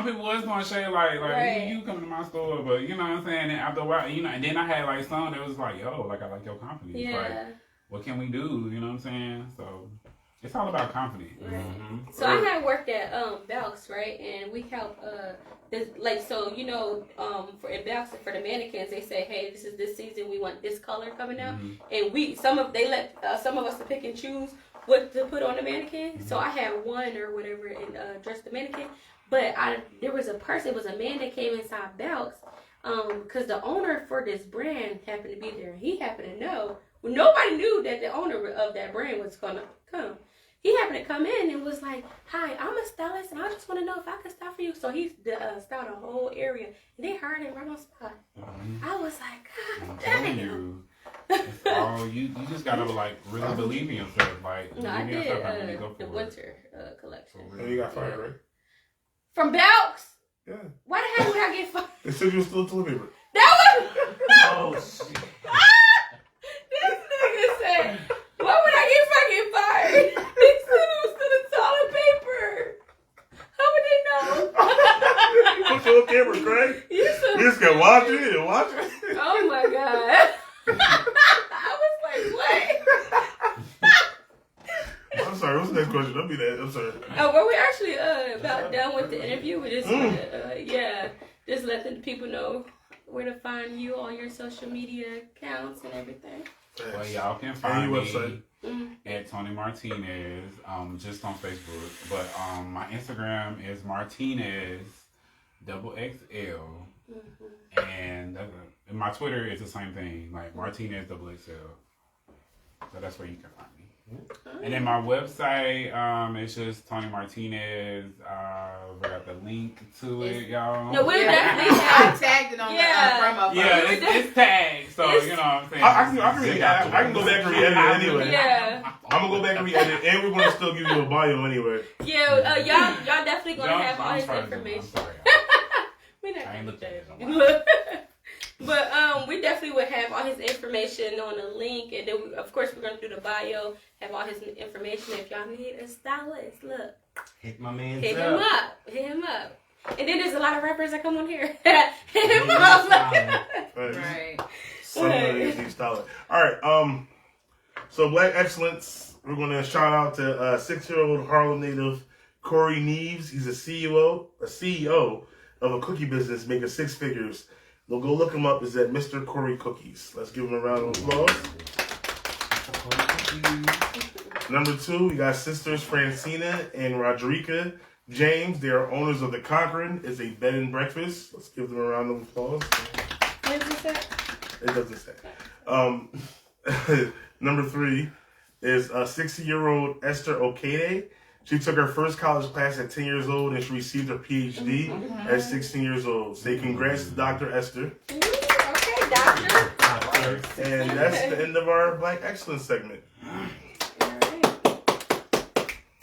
people was gonna say like Right. you come to my store, but you know what I'm saying. And after a while, you know, and then I had like some that was like, yo, like I like your confidence. Yeah. Like, what can we do? You know what I'm saying? So it's all about confidence. Right. So I had worked at Belks, right, and we help so you know for in Belks for the mannequins they say, hey, this season we want this color coming out, and they let some of us to pick and choose what to put on the mannequin. So I had one or whatever and dressed the mannequin, but there was a person, it was a man that came inside Belks, because the owner for this brand happened to be there. He happened to know. Well, nobody knew that the owner of that brand was gonna come. He happened to come in and was like, "Hi, I'm a stylist, and I just want to know if I can style for you." So he styled a whole area, and they hired him right on spot. I was like, I'm "God telling damn!" you, it's all you just gotta like really believe in yourself. Like No, I believe in did yourself and really go the for it. winter collection And you got fired, right? from Belks. Yeah. Why the hell would I get fired? They said you were still toilet paper. That was Oh shit. this nigga said, "Why would I get fucking fired?" They said it was to the toilet paper. How would they know? Put your camera, Craig. You You just can watch it and watch it. Oh my god. I was like, what? I'm sorry, what's the next question? Don't be that. I'm sorry. Oh, well, we're actually about done with the interview. We just just let the people know where to find you, all your social media accounts and everything. Well, y'all can And find your me website. at Tony Martinez, just on Facebook. But my Instagram is Martinez XXL, and my Twitter is the same thing, like Martinez XXL. So that's where you can find me. And then my website, it's just Tony Martinez. We got the link to it, y'all. No, we'll definitely I have. tagged it on Yeah. the promo. Yeah, it's tagged, so you know what I'm saying. I can go back and re-edit it anyway. Yeah. I'm gonna go back and re-edit, and we're gonna still give you a bio anyway. Yeah, y'all definitely gonna have all his I'm information. sorry. We're not I ain't gonna looked at it. But we definitely would have all his information on the link, and then of course we're gonna do the bio, have all his information. If y'all need a stylist, look, Hit my man hit him up. And then there's a lot of rappers that come on here. Hit him up. Right. Somebody needs style. All right. So Black Excellence. We're gonna shout out to 6-year-old Harlem native Corey Neves. He's a CEO of a cookie business making 6 figures. Go look him up. Is at Mr. Corey Cookies. Let's give him a round of applause. Number 2, we got sisters Francina and Rodrika James. They are owners of the Cochrane. It's a bed and breakfast. Let's give them a round of applause. What does it say? It doesn't say. Number 3 is 60-year-old Esther Okade. She took her first college class at 10 years old, and she received her PhD at 16 years old. Say congrats to Dr. Esther. Okay, doctor. And that's the end of our Black Excellence segment.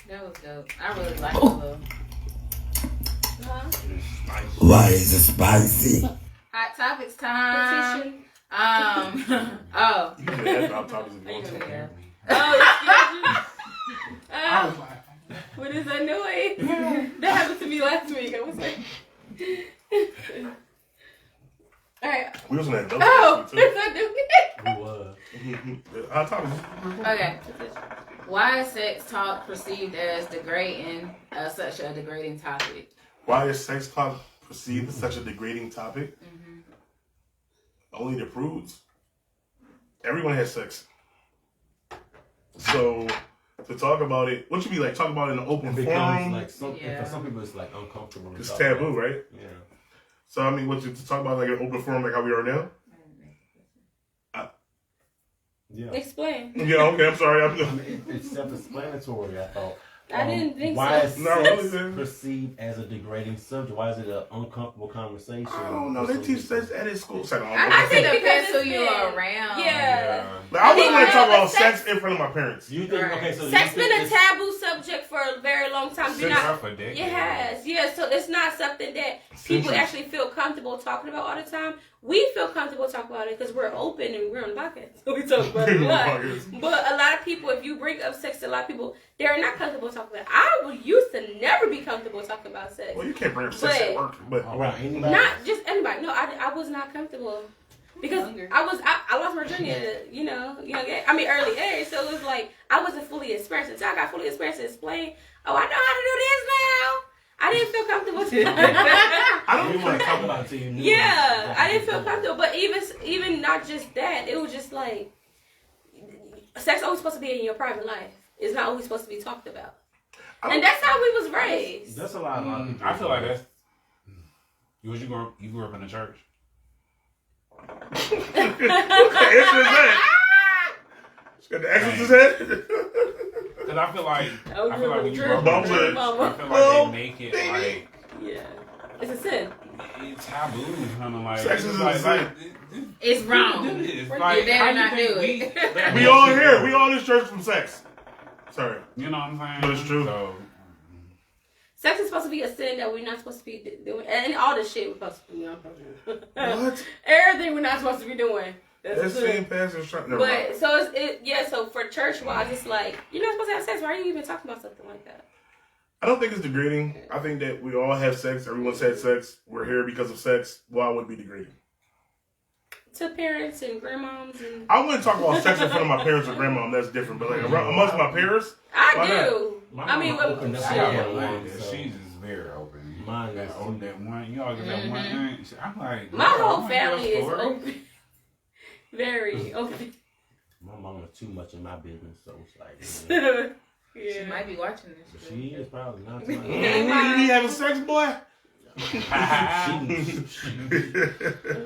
That was dope. I really liked it. Little. Why is it spicy? Hot topics time. Petition. Oh. You can add our topics if you want to. Yeah. Oh, excuse me. What is that noise? That happened to me last week. I was like, all right. We was on that dope. Oh, too. is that doing it? Our topics. Okay. Why is sex talk perceived as degrading, such a degrading topic? Why is sex talk perceived as such a degrading topic? Only the prudes. Everyone has sex. So to talk about it, what you be like? Talk about it in an open forum. Like for some people, it's like uncomfortable. It's taboo, right? Yeah. So I mean, what you to talk about like an open forum, like how we are now? Yeah. Explain. Yeah. Okay. I'm sorry. It's self-explanatory. I thought. I didn't think why so. is Not sex really. perceived as a degrading subject? Why is it an uncomfortable conversation? I don't know. They teach sex at his school. I think because depends who it's you been- are around. Yeah. Like, I wouldn't want to talk Yeah, about but sex in front of my parents. You think? Right. Okay, so Sex you been think a it's- taboo subject for a very long time. Since up for decades. It has, yeah. So it's not something that people actually feel comfortable talking about all the time. We feel comfortable talking about it because we're open and we're on the podcast, so we talk about it a lot. But a lot of people, if you bring up sex to a lot of people, they're not comfortable talking about it. I used to never be comfortable talking about sex. Well, you can't bring up sex at work, but around anybody. Not just anybody. No, I was not comfortable. Because I lost my journey at early age, so it was like I wasn't fully experienced until I got fully experienced and explained, I know how to do this now. I didn't feel comfortable. I don't want to talk about it till you knew. Yeah, I didn't feel comfortable. But even not just that, it was just like sex always supposed to be in your private life. It's not always supposed to be talked about. And that's how we was raised. That's a lot of people. I feel like that's. You grew up in the church. What the answer is that? She got the exorcist head? Because I feel like when you grow up in Mama. the church, I feel like they make it like Yeah, it's a sin. it's taboo, kind of like Sex is like, a sin. It's wrong. do this. You Like, better how not you do think it. We all here. We all in this church from sex. Sorry. You know what I'm saying? But it's true. So, Sex is supposed to be a sin that we're not supposed to be doing, and all this shit we're supposed to be doing. What? Everything we're not supposed to be doing. That's a That sin. same pastor's trying. Never mind. But so for church wise, it's like you're not supposed to have sex. Why are you even talking about something like that? I don't think it's degrading. I think that we all have sex. Everyone's had sex. We're here because of sex. Why would it be degrading? To parents and grandmoms and I wouldn't talk about sex in front of my parents or grandmom. That's different. But like amongst my peers, I why do. My I mean, mama what, opened up I shit. got Yeah, one yeah, lady. so- She's just very open. Mine that is- open. That one, you all get that one thing. I'm like, My girl, whole I family want is your story. open. Very open. My mama's too much in my business, so it's like. She might be watching this. She is probably not. you be having sex, boy.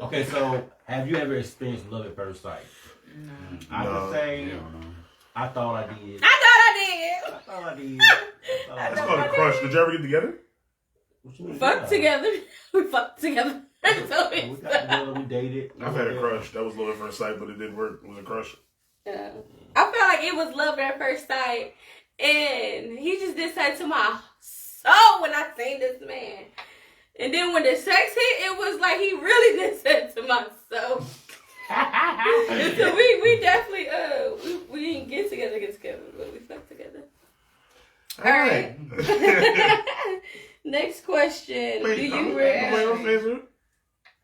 Okay, so have you ever experienced love at first sight? No. I No. would say Yeah, I don't know. I thought I did. I thought I did. That's called a crush. Did you ever get together? What you mean? Fuck together. We fucked together. So We got together, we dated. I've had a crush. That was love at first sight, but it didn't work. It was a crush. I felt like it was love at first sight, and he just did something to my soul when I seen this man. And then when the sex hit, it was like he really did something to my soul. So we definitely we didn't get together, but we fucked together. All right. Next question. Wait, Do you nobody else answered?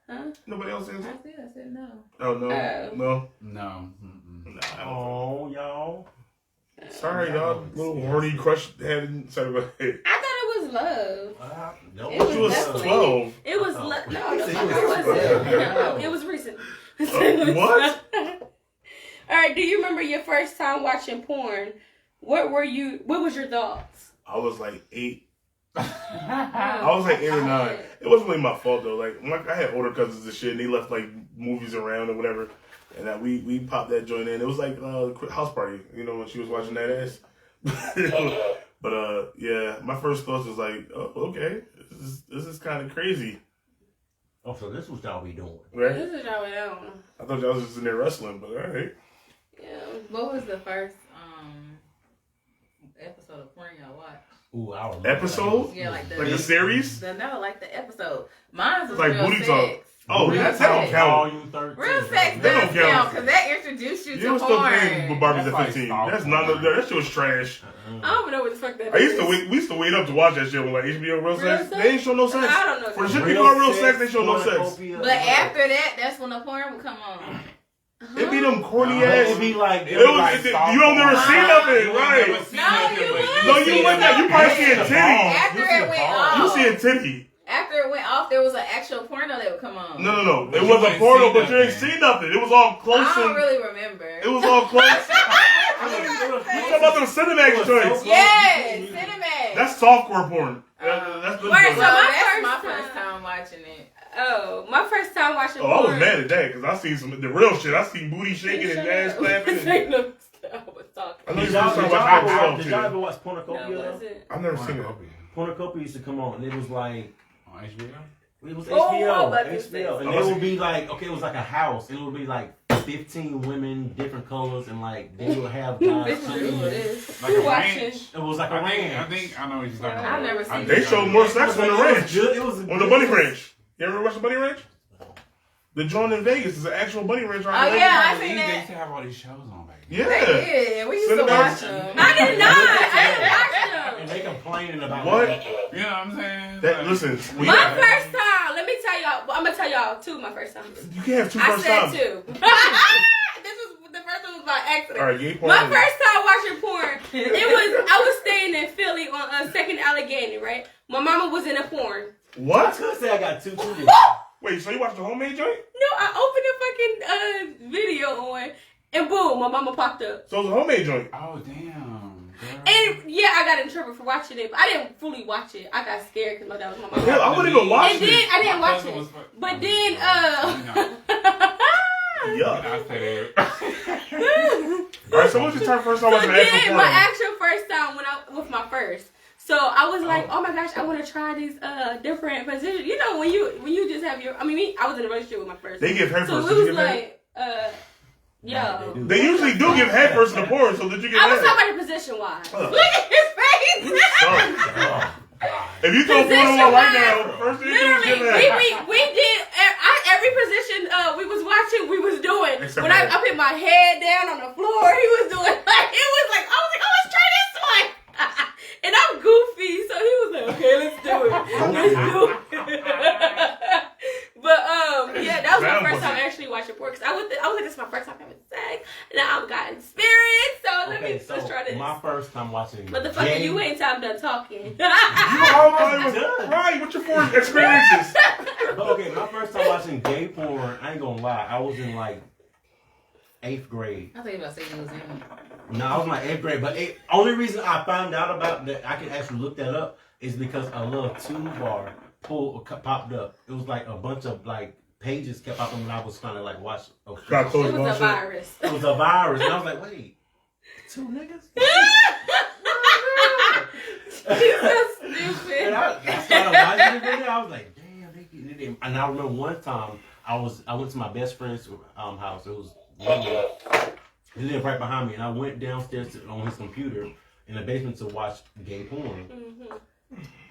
Huh? Nobody else answered? I said no. Oh, no. No. No. Oh, y'all. Sorry, y'all. Little horny crush had sorry about it. I thought it was love. No, It was She was definitely- 12. It was no, the You said fuck it I was wasn't. 12. No, it was recent. What? All right. Do you remember your first time watching porn? What was your thoughts? I was like 8. I was like 8 or 9. It wasn't really my fault though. Like I had older cousins and shit, and they left like movies around or whatever, and that we popped that joint in. It was like house party, you know, when she was watching that ass. But yeah, my first thoughts was like, oh, okay, this is kind of crazy. Oh, so this was y'all be doing. Right? This is y'all own. I thought y'all was just in there wrestling, but all right. Yeah. What was the first episode of porn y'all watched? Ooh, I remember. Episode? Yeah, like Like the series? the episode. Mine was Like real booty sex. talk. Oh, Real that sex. don't count. All you 13. Real sex That does don't count. count because that introduced you You to was still porn. playing with Barbies That's at like 15. stalker. That's not that shit was trash. I don't even know what the fuck that I used is. to wait. We used to wait up to watch that shit with like HBO Real Real Sex. sex? They ain't show no sex. I don't know. For the shit that. people are real sex, they show no sex. cornucopia. But after that, that's when the porn would come on. It be them corny Uh-huh. ass. It'd be like, It was, you don't never see nothing, right? No, you wouldn't. You probably see a titty. After You see it a went ball. off. You see a titty. After it went off, there was an actual porno that would come on. No. But It you was a ain't porno, seen but you ain't nothing. seen nothing. It was all close I don't and really remember. it was all close. You talking about them Cinemax joints? Yes, Cinemax. That's softcore porn. That's good. Wait, porn. so well, my that's first my time- first time watching it. Oh, my first time watching Oh, porn. I was mad at that because I seen some the real shit. I seen booty shaking and ass clapping. And, I was talking. I know you Did y'all, started did, watching y'all ever that watch, show did too. y'all ever watch No, Pornocopia? it though? wasn't. I've never seen it. Pornocopia used to come on, and it was like, On HBO? it was Oh, HBO, I'm about to say. HBO, and Oh, it was would it? be like, okay, it was like a house, and it would be like 15 women, different colors, and like they would have guys This is come what it in. is. Like We're a watching. ranch? It was like a I ranch. think I know what you're talking about. I've never seen They showed more sex on the ranch. It was On the bunny ranch. You ever watch the bunny ranch? The joint in Vegas is an actual bunny ranch. Oh, yeah, I seen They that. used to have all these shows on back then. They Yeah. did. We used to Cinemax. watch them. I did not. I didn't watch And them. they complaining about What? it. You know what I'm saying? That Like, listen. We, My first time. Let me tell y'all. I'm gonna tell y'all two of my first times. you can't have two I first said times. two. This was the first one was by accident. All right, gay porn. My first time watching porn, I was staying in Philly on 2nd Allegheny, right? My mama was in a porn. I What? could say I got two too. Wait, so you watched the homemade joint? No, I opened the fucking video on, and boom, my mama popped up. So it was a homemade joint. Oh, damn. Girl. And yeah, I got in trouble for watching it, but I didn't fully watch it. I got scared because my dad was my mom. Hell, I wouldn't even watch And then it. I didn't My watch cousin it, was but then Yuck. I said All right, so what's your turn first time So watching actual then porn? my actual first time when I with my first. So I was like, oh my gosh, I want to try these different positions. You know, when you just have your, I mean, I was in a relationship with my first. They give head So first. it Did you was give head? like, yo. They usually do give head first in the porn, so did you get I was head? talking about the position wise. Ugh. Look at his face. Sorry. If you throw porn on right now, first thing you do is give Literally, head. we did every position we was watching, we was doing. Except When I for that. put my head down on the floor, he was doing like it was like I was like, oh, let's try this one. And I'm goofy, so he was like, okay, let's do it. Let's do it. But yeah, that was my first time actually watching porn. Cause I was like, this is my first time having sex. Now I've got experience, so let's try this. My first time watching. Motherfucker, gay- you ain't time done talking. You always right. What's your foreign experiences? Okay, my first time watching gay porn, I ain't gonna lie, I was in like 8th grade. I thought you were about to say you was in. No, I was in like 8th grade, but only reason I found out about that, I can actually look that up, is because a little toolbar popped up. It was like a bunch of like pages kept popping when I was trying to like watch. Got It close was a one shit. virus. It was a virus, and I was like, wait. 2 niggas? He's so stupid. And I started watching the video. I was like, damn, they did. And I remember one time I went to my best friend's house. It was he lived right behind me, and I went downstairs on his computer in the basement to watch gay porn.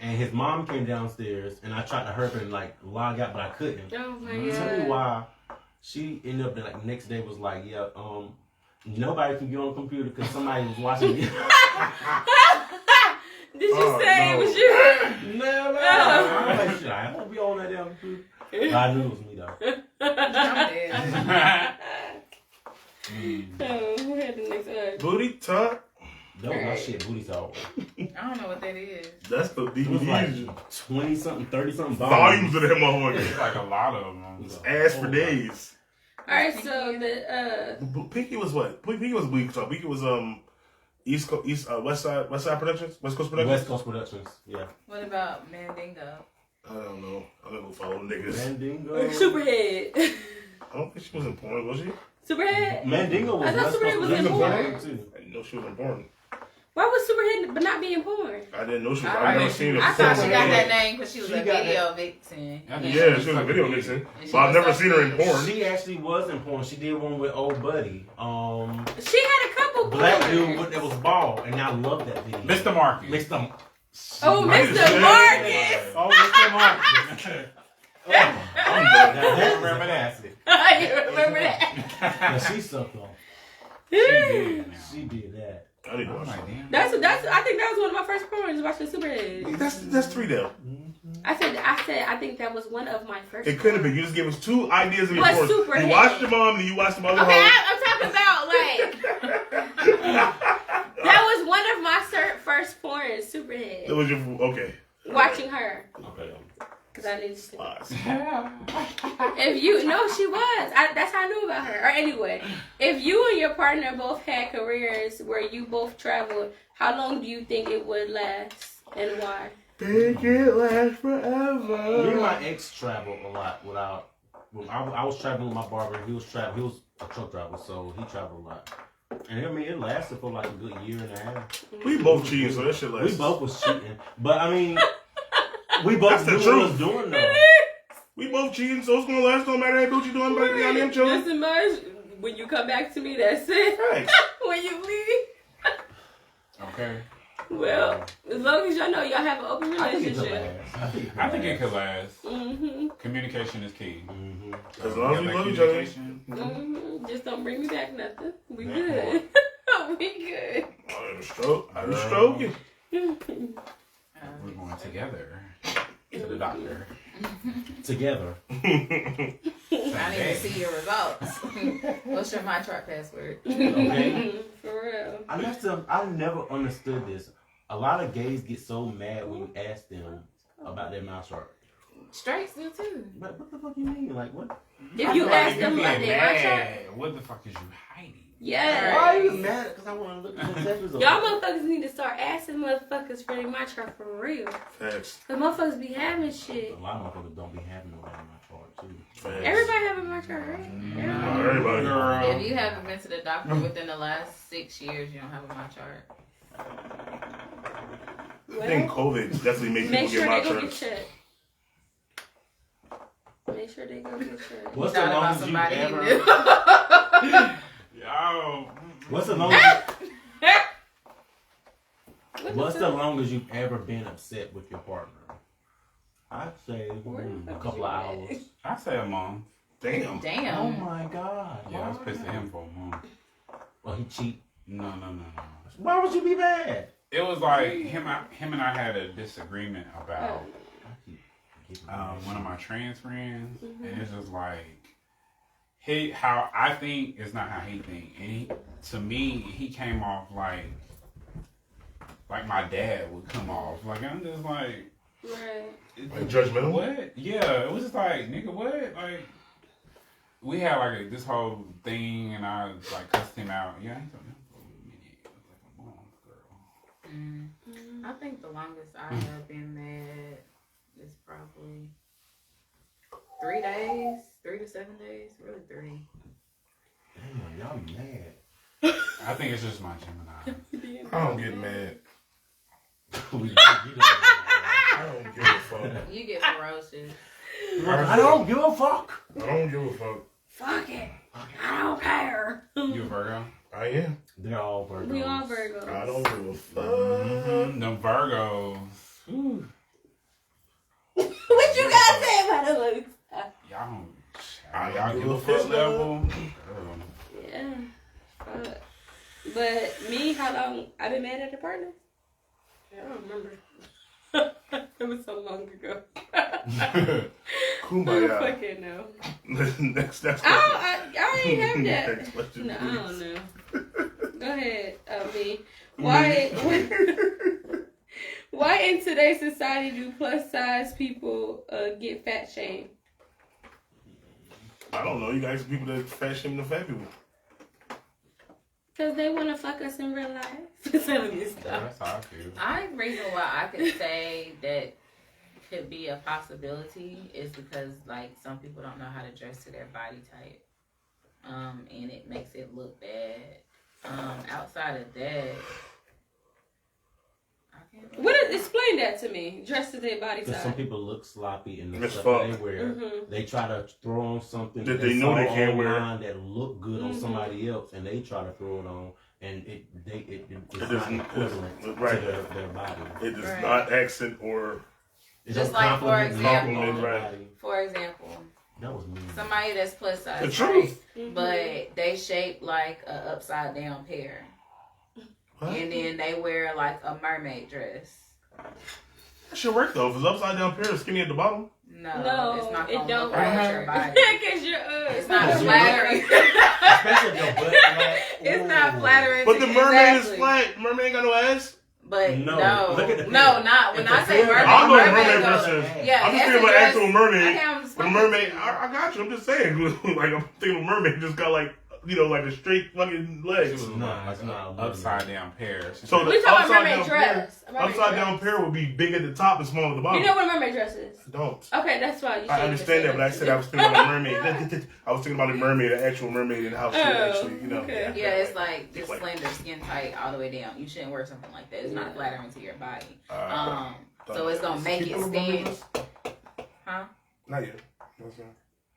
And his mom came downstairs, and I tried to hurry and like log out, but I couldn't. Oh my Tell me god. why. She ended up like the next day was like, yeah, nobody can get on the computer because somebody was watching it. Did you say it was you? No. I'm like, shit, I won't be on that damn computer. But I knew it was me though. I'm dead. Oh, who had the next Booty Talk. That was my shit, booty talk. I don't know what that is. That's the It was like DVD. 20-something, 30-something Volumes of that motherfucker. It's like a lot of them. Ass for days. Alright, so the Pinky was what? Pinky was Booty Talk. Pinky was West Side Productions? West Coast Productions? West Coast Productions, yeah. What about Mandingo? I don't know. I'm gonna go follow niggas. Mandingo. Superhead. I don't think she was in porn, was she? Superhead? Mandingo was I thought West Superhead Coast was in Productions porn. too. I didn't know she was in porn. Why was Superhead but not being porn? I didn't know she was. I I've never seen her. I thought she porn. got that name because she was She a got video vixen. Yeah, she was a video vixen. And she But I've was never so seen her in good. porn. She actually was in porn. She did one with Old Buddy. She had a couple Black porn. dude that was bald, and I love that video. Mr. Marcus. Mr. Oh, Marcus. Mr. Marcus! Oh, Mr. Marcus. I'm done. Now that remember that. You remember that? Now she sucked off. She did. She did that. I need to I'm watch like, that. damn. That's I think that was one of my first porns watching Superhead. That's 3 down. I said I think that was one of my first. It couldn't have been. You just gave us 2 ideas of your What's porn. Superhead? You watched your mom and you watched the mother. Okay, I'm talking about like that was one of my first porns, It Superhead. was your okay. Watching her, Okay. cause I need to. Lies. If you no, she was. That's how I knew about her. Or anyway, if you and your partner both had careers where you both traveled, how long do you think it would last, and why? Make it last Me forever. and my ex traveled a lot without. I was traveling with my barber. He was a truck driver, so he traveled a lot. And I mean, it lasted for like a good year and a half. We both cheating, so that shit lasts. We both was cheating, but I mean, we both That's the knew what we was truth. doing though. We both cheating, so it's gonna last. No matter how good you doing, but goddamn children. Just as much. When you come back to me, that's it. Thanks. When you leave. Okay. Well, as long as y'all know y'all have an open I think it could relationship. last. I think it could last. Mm-hmm. Communication is key. As long as we That love each other. communication. Mm-hmm. Just don't bring me back nothing. We That good. We good. I'm stroking. We're going together to the doctor. Together. I need to see your results. What's your MyChart password? Okay. For real. I never understood this. A lot of gays get so mad when you ask them about their mouth chart. Straights do too. But what the fuck you mean? Like what? If you ask them about their MyChart, mad, what the fuck is you hiding? yeah. Why are you mad? Because I want to look at the episode. Y'all motherfuckers need to start asking motherfuckers for their MyChart for real. Facts. The motherfuckers be having shit. A lot of motherfuckers don't be having no damn mouth chart too. Facts. Everybody having MyChart, right? Not everybody. Girl. If you haven't been to the doctor within the last 6 years, you don't have a MyChart. I think COVID definitely made Make people sure get they my go get church. checked. Make sure they go get checked. What's the Thought about longest you somebody he ever? knew. Yo. What's the longest? What What's the the fuck? longest you've ever been upset with your partner? I'd say Where the a fuck couple you of at? hours. I say a month. Damn. Oh Damn. my god. Yeah, I was pissed at him for a month. Well, he cheat. No. Why would you be mad? It was like him and I had a disagreement about one of my trans friends, and it's just like how I think is not how he think, and to me he came off like my dad would come off. Like I'm just like, Right. Like judgmental? what? Yeah, it was just like, nigga, what? Like we had like this whole thing, and I like cussed him out. Yeah, he told me for a minute. It was like a month, girl. I think the longest I have been mad is probably 3 days, 3 to 7 days, really 3. Damn, y'all mad. I think it's just my Gemini. I don't get mad. I don't give a fuck. You get ferocious. I don't give a fuck. I don't give a fuck. Fuck it. I don't care. You a Virgo? I am. They're all Virgos. We all Virgos. I don't give a fuck. The Virgos. What you gotta say about the looks? Y'all give a fuck level. Girl. Yeah. Fuck. But me, how long I've been mad at the partner? I don't remember. It was so long ago. Kumbaya. I fucking know. Next I ain't have that. Next question, No, I please. don't know. Go ahead, me. Why in today's society do plus size people get fat shamed? I don't know. You guys, people that fat shame the fat people. Because they want to fuck us in real life. Let me stop. That's how I feel. The reason why I could say that could be a possibility is because like some people don't know how to dress to their body type, and it makes it look bad. Outside of that, I can't. Explain that to me. Dress to their body Because type. some people look sloppy in the As stuff fuck. they wear. Mhm. They try to throw on something That they know saw they can't wear. online that look good on somebody else, and they try to throw it on, and it's not doesn't- equivalent right. to their body. It does Right. not accent or. It Just don't like, for compliment example- their Right. body. For example, That was mean. somebody that's plus size, The truth. Mhm. but they shape like a upside down pear, What? and then they wear like a mermaid dress. That should work though. If it's upside down pair, skinny at the bottom. No, No, it's not it gonna don't look right with your work. body. Because you're It's not Because flattering. Especially if your butt flat. It's Ooh. not flattering. But to the you. mermaid Exactly. is flat. Mermaid ain't got no ass. But No, no, look at the no, picture. not when If I the say picture- mermaid. I don't know what mermaid mermaid goes- dress is. Yeah, I'm just thinking about dress- actual mermaid. Okay, I'm But the speaking- mermaid, I got you. I'm just saying. Like I'm thinking of mermaid just got like like a straight fucking She legs. was No, like it's not an upside down pear. So We the talking about upside mermaid down dress. pair, upside down pair would be big at the top and small at the bottom. You know what a mermaid dress is? I don't. Okay, that's why you I understand that, but I said I was thinking about a mermaid. I was thinking about a mermaid, an actual mermaid, and how she would actually, okay. Yeah, it's like just slender, skin tight, all the way down. You shouldn't wear something like that. It's not flattering to your body. So it's gonna make it stand. Huh? Not yet. That's fine.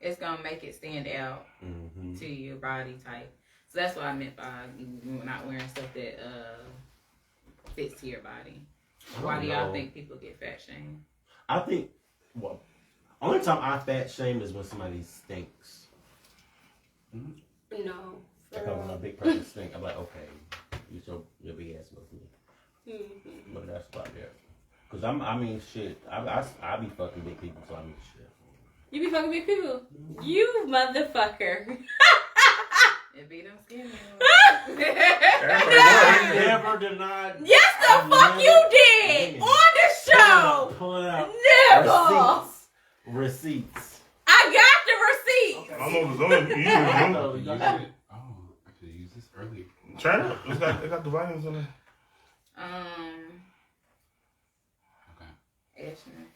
It's gonna make it stand out Mhm. to your body type. So that's what I meant by you not wearing stuff that fits to your body. Why do y'all think people get fat shamed? I think, well, only time I fat shame is when somebody stinks. No. Like when a big person stink, I'm like, okay, you your big ass with me. Mm-hmm. But that's about that. Cause I mean, shit. I be fucking big people, so I mean, shit. You be fucking big people. You motherfucker. It be them skinny Never denied. Yes, the fuck you did Yeah. on the show. Pulling out Nigga. receipts. I got the receipt. I don't know what's on. You use it. I could have used this earlier. Try it. It got the vitamins on it. Ashman.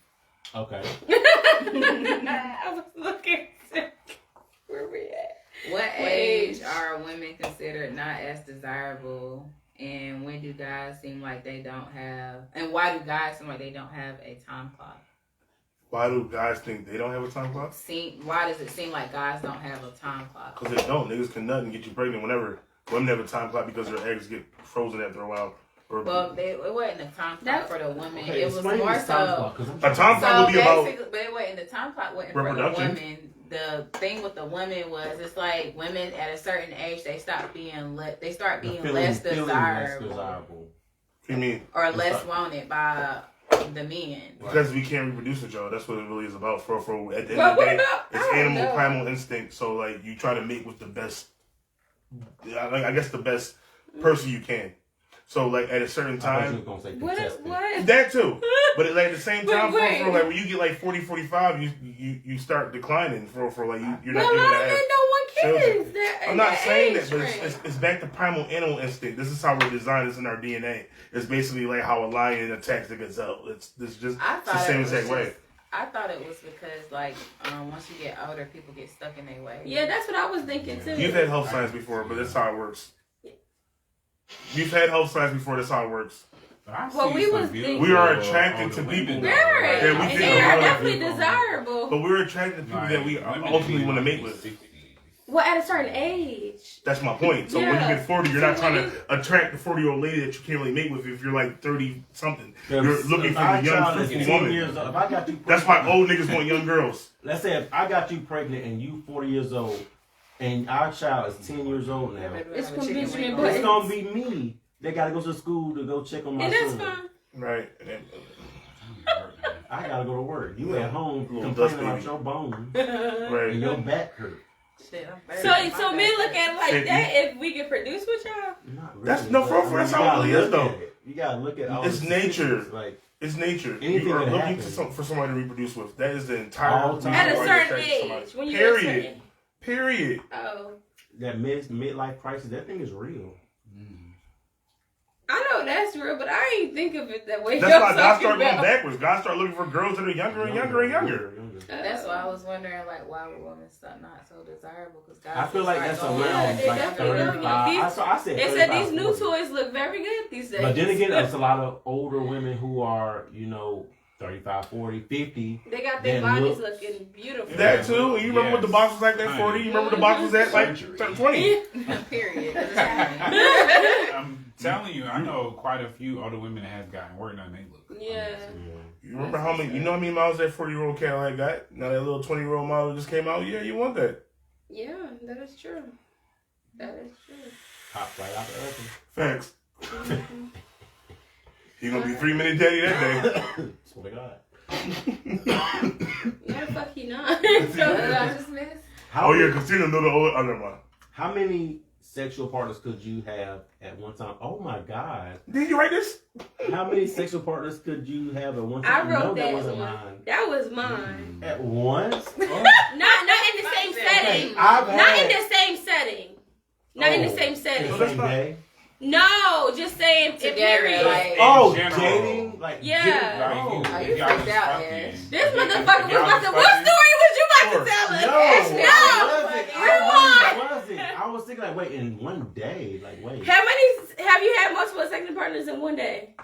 Okay. I was looking. Where we at? What age are women considered not as desirable, and when do guys seem like they don't have? And why do guys seem like they don't have a time clock? Why do guys think they don't have a time clock? Why does it seem like guys don't have a time clock? Because they don't. Niggas can nut and get you pregnant whenever. Women have a time clock because their eggs get frozen after a while. Well, it wasn't a time clock for the women. Okay, it was explain more this time so. clock, 'cause I'm A trying time to- clock would be about basically, but it wasn't the time clock wasn't for the reproduction. women. The thing with the women was it's like women at a certain age they start being less desirable What do you mean? or less wanted by the men. Because we can't reproduce with y'all. That's what it really is about. For at the end Well, of the what day, about- I it's don't animal know. primal instinct. So like you try to mate with the best. I guess the best person you can. So like at a certain I thought you time. was gonna say What? contestant. What? That too. But like at the same time, Wait. for like when you get like 40, 45, you start declining for like you're Well, not a able lot to of men have don't want kids. children. I'm not saying that, but it's back to primal animal instinct. This is how we're designed. It's in our DNA. It's basically like how a lion attacks the gazelle. It's just I it's the thought same it was exact way. just- I thought it was because like once you get older, people get stuck in their ways. Yeah, that's what I was thinking too. You've had health science before, but that's how it works. We've had health signs before. That's how it works. Well, we was thinking- We are attracted to people. Right. Yeah, we And think they are we're definitely people. desirable. But we're attracted to people that we ultimately want to mate with. Well, at a certain age. That's my point. So when you Yeah. get 40, you're not So trying when to attract the 40-year-old lady that you can't really mate with if you're like 30-something. If You're looking for I the young, child is fruitful 10 woman. years old, if I got you That's why old niggas want young girls. Let's say if I got you pregnant and you 40 years old, and our child is 10 years old now, It's from Benjamin it's Button. gonna be me. They gotta go to school to go check on my And that's son. fine. Right. And then, I gotta go to work. You at home Little complaining dust about baby. your bones right. and your back hurt. Shit, I'm 30. So men look at it like Shit, that if we can produce with y'all. Not really, That's- no, but, for real, that's you how it gotta really is, look though. at it. You gotta look at all It's the nature. statistics, Like It's nature. Anything You are that looking happens. for somebody to reproduce with. That is the entire All reason time. At a why you're certain attracted to somebody. age. When you're Period. Period. Oh. that midlife crisis, that thing is real. I know that's real, but I ain't think of it that way. That's Y'all why God talking start going about- backwards. God start looking for girls that are younger and younger and younger. That's why I was wondering, like, why were women not so desirable? Because guys I feel like that's going around they like definitely 35. don't. I said They said 35, these new 40. toys look very good these days. But then again, there's a lot of older women who are, 35, 40, 50. They got their Then bodies look- looking beautiful. That too. And you remember what the box was like at 40? You remember what the box was at like 20? Period. That's happening. I'm telling you, I know quite a few older women that have gotten work done. They look. Yeah. You remember how many? You know how many miles that 40-year-old Cadillac got? Now that little 20-year-old model just came out. Yeah, you want that? Yeah, that is true. That is true. Pop right out the oven. Facts. He gonna be 3-minute daddy that day. Swear to God. No, the fuck he not. What did I just miss? How, Oh yeah, Christina know the old. Oh, never mind. how many sexual partners could you have at one time? Oh my God. Did you write this? How many sexual partners could you have at one I time? wrote No, that wasn't one. mine. That was mine. At once? Oh. Not in the same setting. I've Not had- in the same setting. Not in the same In setting. the that's same not- day? No, just saying Together, period. like- Oh, general. dating? Like, Yeah. Like, Oh, if you y'all freaked was out, fucking- Ash. This if motherfucker was y'all about to. was What fucking- story was you about Sure. to tell us? No, No. I wasn't. You won. I wasn't. I was thinking like, wait, in one day, like, wait, How many have you had multiple sexual partners in one day?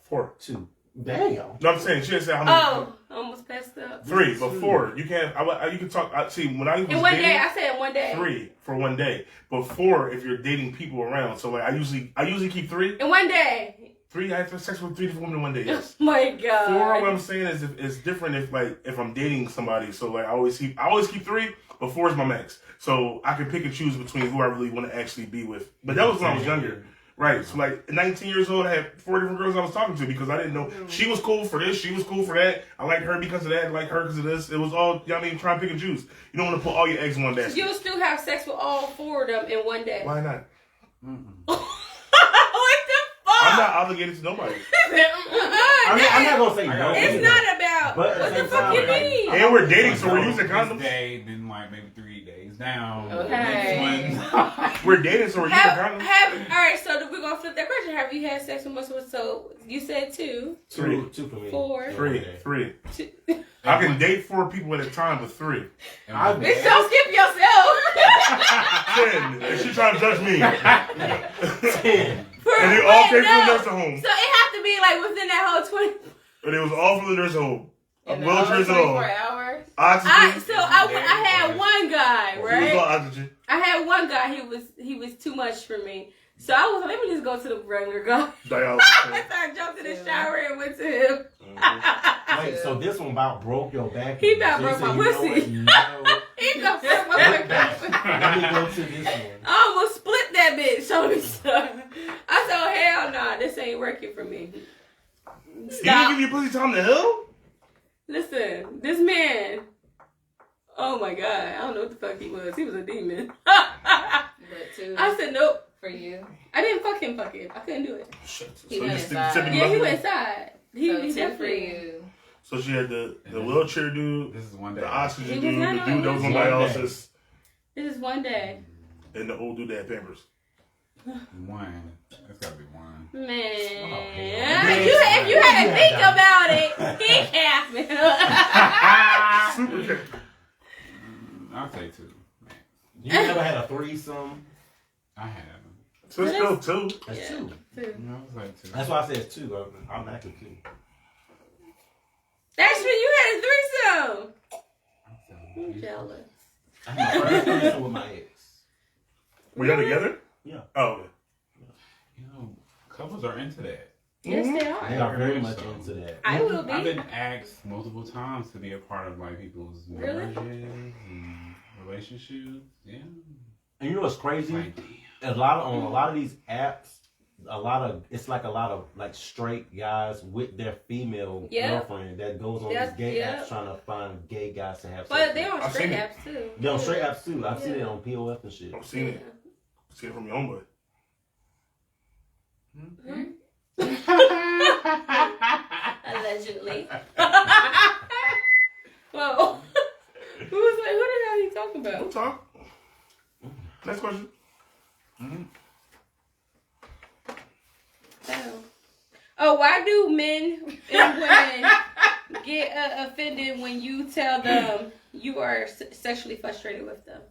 4. 2. Damn. No, I'm saying she didn't say how many. Oh, almost passed up. 3, but 4. You can't. You can talk. See, when I was In one dating, day, I said in one day. 3 for one day, but 4 if you're dating people around. So like, I usually keep 3. In one day. 3, I have sex with 3 different women in one day. Yes. My 4, God. what I'm saying is it's different if I'm dating somebody. So like I always keep 3, but 4 is my max. So I can pick and choose between who I really want to actually be with. But that was when I was younger. Right. So like at 19 years old, I had 4 different girls I was talking to because I didn't know she was cool for this, she was cool for that. I like her because of that, I like her because of this. It was all, I mean, try and pick and choose. You don't want to put all your eggs in one basket. You'll still have sex with all 4 of them in one day. Why not? What the fuck? I'm not obligated to nobody. I'm not gonna say no. It's either. not about. But What the at the fuck you same mean? And we're dating, so we're So using this condoms. day, then like maybe 3 days down. Okay. Next one. We're dating, so we're using condoms. Alright, so we're gonna flip that question. Have you had sex with multiple? So you said 2. 2 for me. 4. 3. 2. I can date 4 people at a time with 3. I've Bitch, don't skip yourself. 10. And she trying to judge me. 10. And they all came from the nursing home. So it have to be like within that whole 20. And it was all from the nursing home. In the Wheelchairs and all. 24 hours? Oxygen. I had one guy, It was right? all oxygen. I had one guy. He was too much for me. So I was like, let me just go to the regular guy. Dialysis. So I jumped in the shower and went to him. Wait, so this one about broke your back? He about So you broke say, my you know pussy. what? No. He got broke my fucking. Let me go to this one. I almost split that bitch. So I said, oh, hell no, this ain't working for me. You didn't Stop. give your pussy time to heal? Listen, this man. Oh my God, I don't know what the fuck he was. He was a demon. But 2 I said nope. for you. I didn't fuck him. I couldn't do it. Shit. So He you went just inside. sipping Yeah, he nothing? went inside. He So 2 for definitely. you. So she had the wheelchair dude, This is one day. the oxygen He dude, was the not dude on that was on one day. dialysis, This is one day. and the old dude that had Pampers. One. That's gotta be one. Man, hell. if you had to think about it, he cast me. Super cat. I'll say 2. You never had a threesome? I have. So it's still 2. That's 2. Yeah, I was like 2. That's why I said 2. I'm actually 2. That's when you had a threesome. I'm jealous. I had my first threesome with my ex. Were y'all together? Yeah. Oh, okay. You know, couples are into that. Yes, they They are. are very much into that. I will be. I've been asked multiple times to be a part of like people's Really? marriages and relationships. Yeah. And you know what's crazy? Like, On a lot of these apps, it's like a lot of like straight guys with their female girlfriend that goes on these gay apps trying to find gay guys to have sex. But they're on I've straight seen apps too. They're on straight apps too. I've seen it on POF and shit. I've seen it. I've seen it from your own boy. Allegedly. Whoa. Who was like, who the hell are you talking about? Don't talk. Next question. Oh, why do men and women get offended when you tell them you are sexually frustrated with them?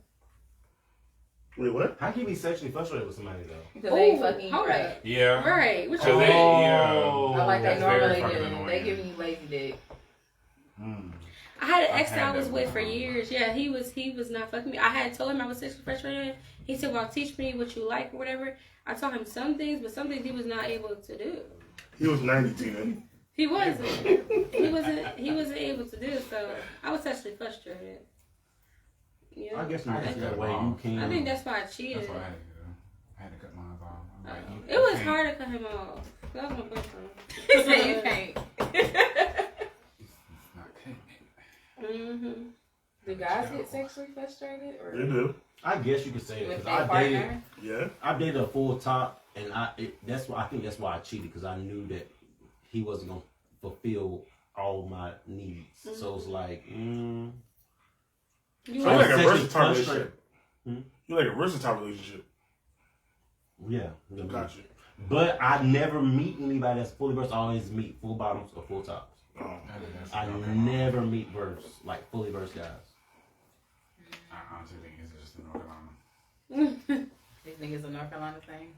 Wait, what? How can you be sexually frustrated with somebody though? Because they ain't fucking hold right. up. yeah. Right. What So you they, mean? I like they that's very normally fucking do. annoying. They giving you lazy dick. I had an I've ex that I had was that with for before. years. Yeah, he was not fucking me. I had told him I was sexually frustrated. He said, "Well, teach me what you like or whatever." I taught him some things, but some things he was not able to do. He was 90, Tina. He wasn't. He wasn't able to do. So I was sexually frustrated. Yeah. I guess that way you can. I think that's why I cheated. That's what I had to do. I had to cut mine off. I'm like, you It was can't- hard to cut him off. That was my boyfriend. He said you can't. It's not cutting it. Mm-hmm. Do guys get sexually frustrated? Or They do. I guess you could say with that their because partner? Yeah. I dated a full top, and I think that's why I cheated because I knew that he wasn't gonna fulfill all my needs. So it's like, So you like a sexually versatile frustrated. relationship. You like a versatile relationship. Yeah, Gotcha. But I never meet anybody that's fully versed. I always meet full bottoms or full tops. Oh. I never meet versed, like fully versed guys. I honestly think it's just a North Carolina. These niggas a North Carolina thing?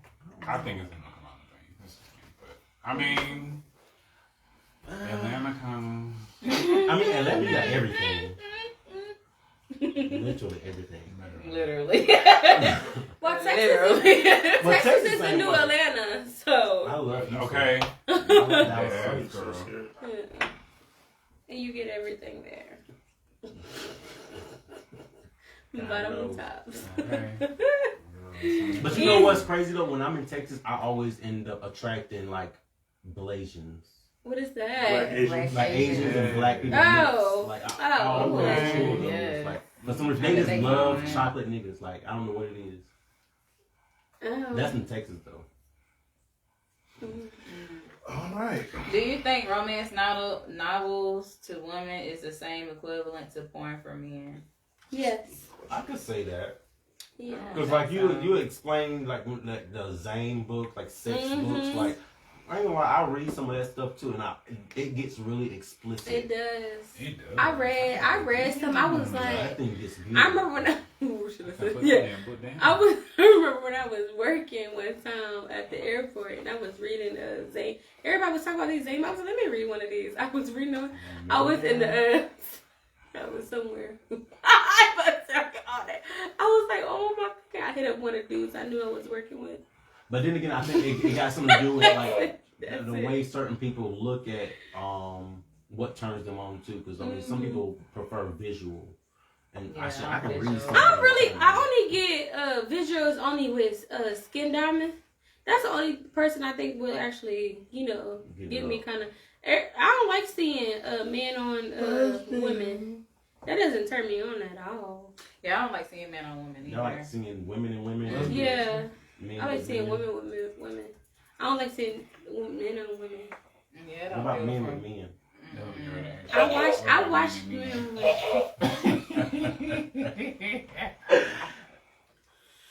I think it's a North Carolina thing. That's just me. But I mean, Atlanta kind I mean, Atlanta got everything. Literally everything. Literally. Well, Literally. Texas is the ain't new one. Atlanta, so. I love you. Okay. I love Dallas. I'm so scared. And you get everything there. God Bottom knows. and tops. Okay. But you know what's crazy though? When I'm in Texas, I always end up attracting like Blasians. What is Black that? Asians. Like Asians and black people Oh. mix. Like, Oh, I don't know okay. what's true of those. Yeah. Like, but some they just love chocolate niggas. Like, I don't know what it is. Oh. That's in Texas though. All right. Do you think romance novels to women is the same equivalent to porn for men? Yes. I could say that. Yeah. Because like you explain like the Zane book, like sex books, like I ain't gonna lie, I read some of that stuff too, and it gets really explicit. It does. It does. I read some. I was That like, thing gets good. I remember when I. Should I say? Put Yeah. down. I remember when I was working one time at the airport and I was reading Zane. Everybody was talking about these Zane. I was like, let me read one of these. I was reading them. I was in the I was somewhere. I was like, oh my God. I hit up one of the dudes I knew I was working with. But then again, I think it got something to do with like That's the it. way certain people look at what turns them on too. Because I mean, some people prefer visual, and Yeah, I can visual. read. something I that's only get visuals only with Skin Diamond. That's the only person I think will actually, get me kind of. I don't like seeing men on women. That doesn't turn me on at all. Yeah, I don't like seeing men on women either. Y'all like seeing women and women. Yeah, Men I like with seeing men. women with women. I don't like seeing men on women. Yeah, What about men with men? I watch.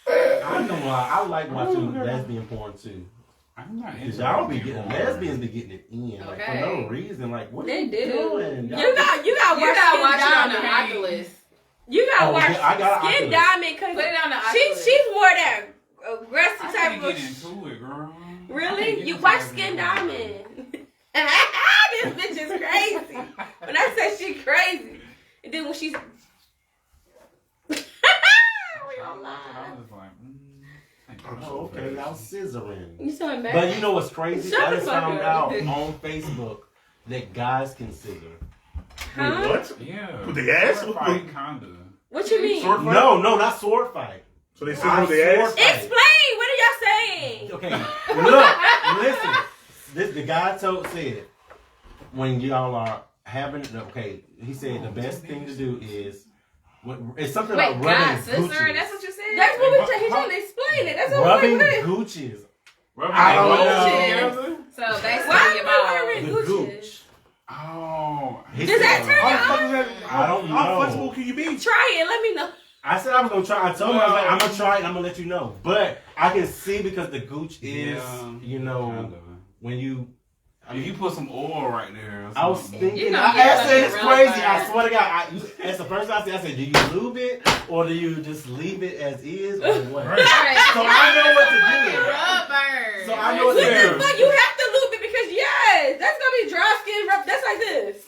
I'm gonna lie, I like watching lesbian porn too. I'm not Cause into y'all be lesbian getting porn. lesbians be getting it in like for Okay. no reason. Like what They are you do. doing? You Y'all- got You gotta watch it on the Diamond. Oculus. You gotta Oh, watch yeah, I got an Skin Oculus. Diamond because Put it on the Oculus. she's more that aggressive I type can't of. get into it, girl. Really? You watch Skin Diamond? This bitch is crazy. When I say she crazy, and then when she's, we don't lie. I was like, Oh, okay, y'all scissoring. You so embarrassed. But you know what's crazy? Shut I the just fuck found up. out on Facebook that guys can scissor. Huh? Wait, what? Yeah. With the ass? Sword fight, kinda. What you mean? Sword fight? No, not sword fight. So they sit with the ass? Sword fight. Explain. What are y'all saying? Okay, look, listen. The guy said when y'all are having he said the best thing to do is it's something Wait, about God, rubbing sister, gooches. that's what you said? That's what we said. He's trying to explain it. That's what Rubbing we're doing. gooches. I don't know. So basically, Why your are we The wearing Gucci? gooch. Oh. He Does that said- turn How you the fuck on? is that? I don't How know. flexible can you be? Try it. Let me know. I said I was gonna try. I told him I was like, I'm gonna try it and I'm gonna let you know. But I can see because the gooch is, Kinda. when you. If you put some oil right there. Or I was something. thinking. You know, I yeah, said it's like crazy. rubber. I swear to God. That's the first time I said, do you lube it or do you just leave it as is or what? Right. So I know what to do. Rubber. So I know what What to the do. fuck? You have to lube it because yes, that's gonna be dry skin rub. That's like this.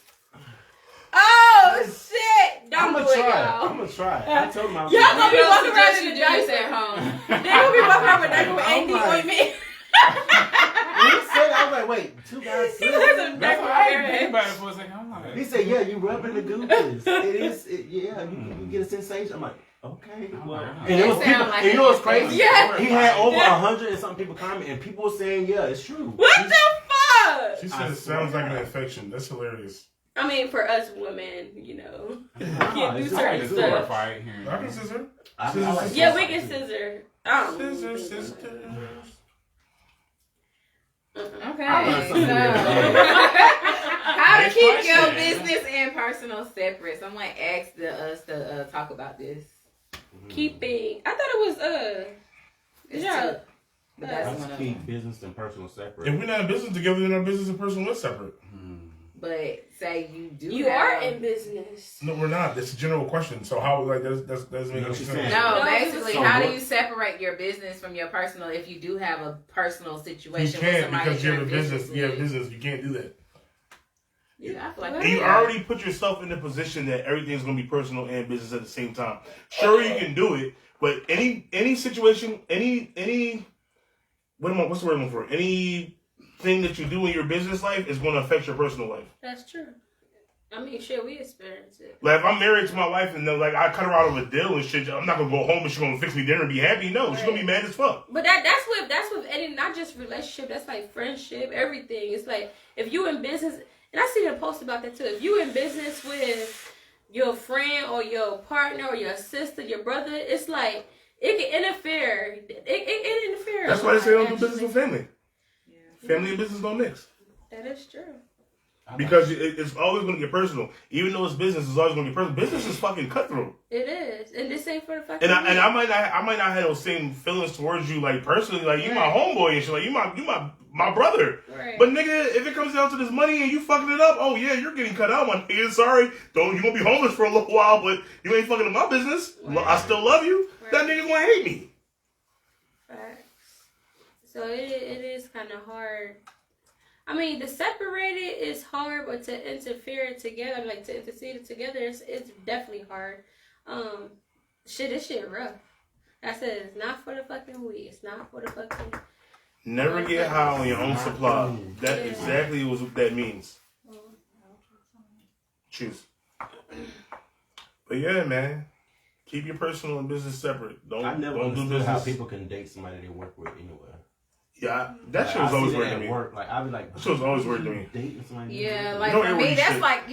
Oh shit! I'm Don't gonna do it, try it. y'all. I'm gonna try it. I told him I was Y'all gonna be Don't walking around suggest in you the do this diaper. at home. They gonna be walking around with diaper with Oh AD my- ointment. When he said it, I was like, wait, two guys. He has some That's diaper why I on didn't their think head. about it for a second. I'm like, He said, yeah, you rubbing the gooches. You get a sensation. I'm like, okay. Well, and it was That people, sound like and you know what's a- crazy? Yeah. He had over Yeah. 100 and something people comment, and people were saying, yeah, it's true. What the fuck? She said it sounds like an infection. That's hilarious. I mean, for us women, you know, Nah, can't do it's just certain like the good. sword stuff. fight here. I can scissor. I Scissor, like Yeah, sword we fight, can too. scissor. I don't know. Scissor, sister. Okay. I learned something So, new how to Next keep your question. business and personal separate? Someone asked us to talk about this. Keeping. I thought it was It's yeah. two, but that's I one just of keep them. business and personal separate. If we're not in business together, then our business and personal is separate. But say you do. You are in business. No, we're not. That's a general question. So how, like, that doesn't make No, any she's sense. saying- No, No, basically, so how do what- you separate your business from your personal if you do have a personal You situation with can't somebody because that you you're have a in business. You have with? business. You can't do that. Yeah, I feel like And And you yeah. already put yourself in the position that everything's going to be personal and business at the same time. Sure, you can do it, but any situation, what's the word I'm looking for? Anything that you do in your business life is going to affect your personal life. That's true. I mean, shit, we experience it. Like, if I'm married to my wife and then, like, I cut her out of a deal and shit, I'm not going to go home and she's going to fix me dinner and be happy. No, she's going to be mad as fuck. But that's with any, not just relationship. That's like friendship, everything. It's like if you in business, and I seen a post about that too. If you in business with your friend or your partner or your sister, your brother, it's like it can interfere. It interferes. That's why they say don't do actually. business with family. Family and business don't mix. That is true. Because it's always going to get personal. Even though it's business, it's always going to be personal. Business is fucking cutthroat. It is, and this ain't for the fucking. And I might not have those same feelings towards you, like, personally. Like, you my homeboy and shit. Like, you my brother. Right. But nigga, if it comes down to this money and you fucking it up, oh yeah, you're getting cut out, my nigga. Sorry, you're gonna be homeless for a little while, but you ain't fucking in my business. Right. I still love you. Right. That nigga gonna hate me. Facts. So it is kind of hard. I mean, to separate it is hard, but to interfere together, like to intercede together, it's definitely hard. This shit rough. I said it's not for the fucking weak. It's not for the fucking. Never get high on your own supply. That exactly was what that means. Choose. But yeah, man. Keep your personal and business separate. I never don't do understood business. how people can date somebody they work with anywhere. Yeah, that shit Like, was I always see weird that to at me. work. Like I'd be like, That shit was always weird to me. Dating somebody. Yeah, You like don't for ever me, eat that's shit. like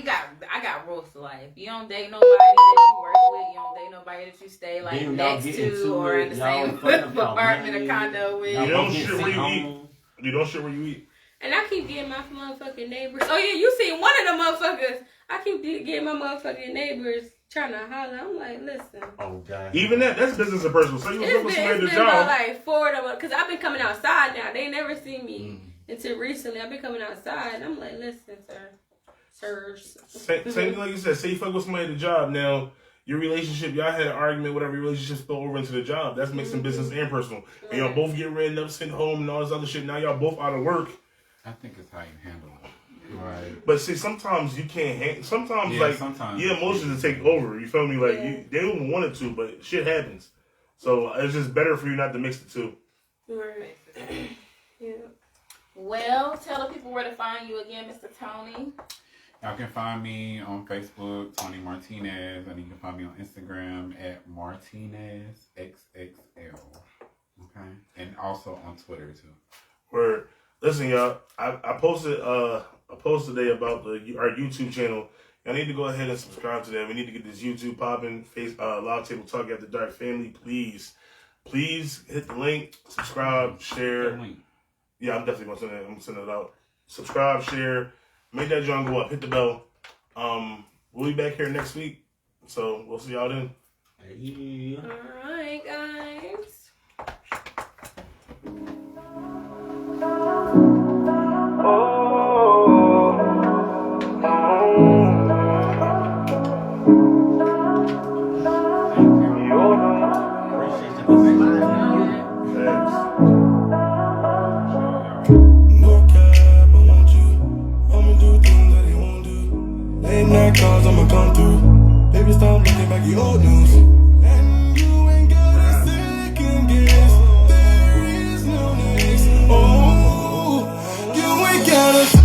I got rules to life. You don't date nobody that you work with. You don't date nobody that you stay like Then y'all next get to into or it, in the y'all same fucking up y'all apartment or money, condo with. y'all You don't both get shit where sent you eat. home. You don't shit where you eat. And I keep getting my motherfucking neighbors. Oh yeah, you seen one of the motherfuckers. I keep getting my motherfucking neighbors trying to holler. I'm like, listen. Oh god. Even that's business and personal. So you was It's looking for somebody been to about job. like 4 of them because I've been coming outside now. They never see me until recently. I've been coming outside and I'm like, listen, sir. Sirs. Same thing like you said. Say you fuck with somebody at the job. Now your relationship, y'all had an argument, whatever, your relationship spill over into the job. That's mixing business and personal. And y'all both get written up, sent home, and all this other shit. Now y'all both out of work. I think it's how you handle it. Right. But see, sometimes you can't handle. Sometimes, your emotions will take over. You feel me? Like, they don't want it to, but shit happens. So it's just better for you not to mix the two. Right. Yeah. Well, tell the people where to find you again, Mr. Tony. Y'all can find me on Facebook, Tony Martinez, and you can find me on Instagram at MartinezXXL. Okay, and also on Twitter too. Where, listen, y'all, I posted a post today about our YouTube channel. Y'all need to go ahead and subscribe to that. We need to get this YouTube popping. Log Table Talk After Dark family, please hit the link, subscribe, share. Yeah, I'm definitely gonna send it. I'm gonna send it out. Subscribe, share. Make that joint go up. Hit the bell. We'll be back here next week. So we'll see y'all then. Hey. All right, guys. Cause I'ma come through. Baby, stop looking back at old news. And you ain't got a second guess. There is no next. Oh, you ain't gotta.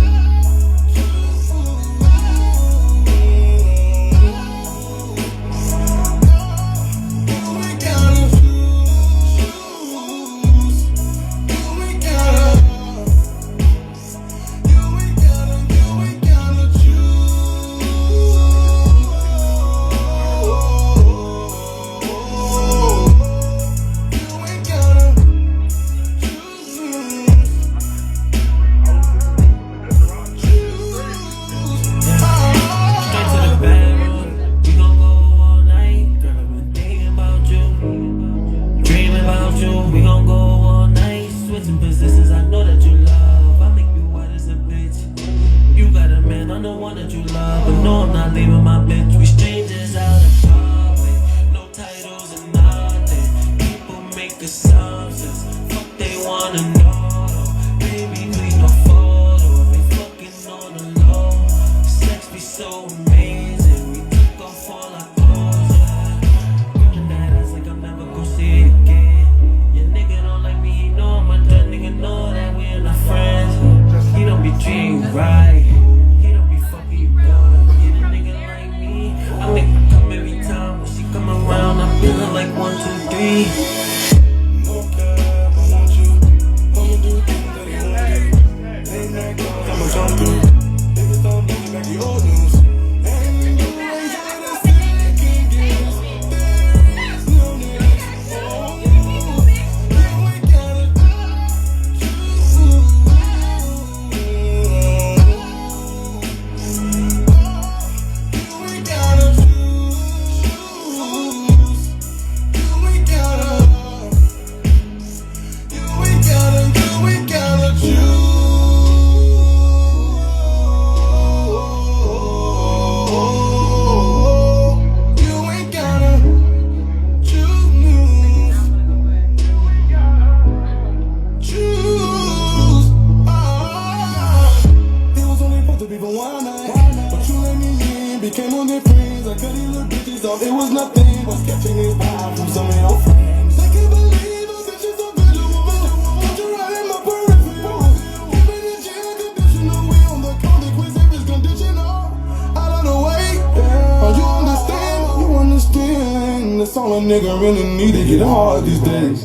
All a nigga really need to get hard these days.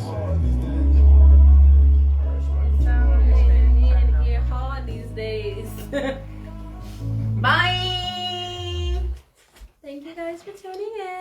Get hard these days. Bye. Thank you guys for tuning in.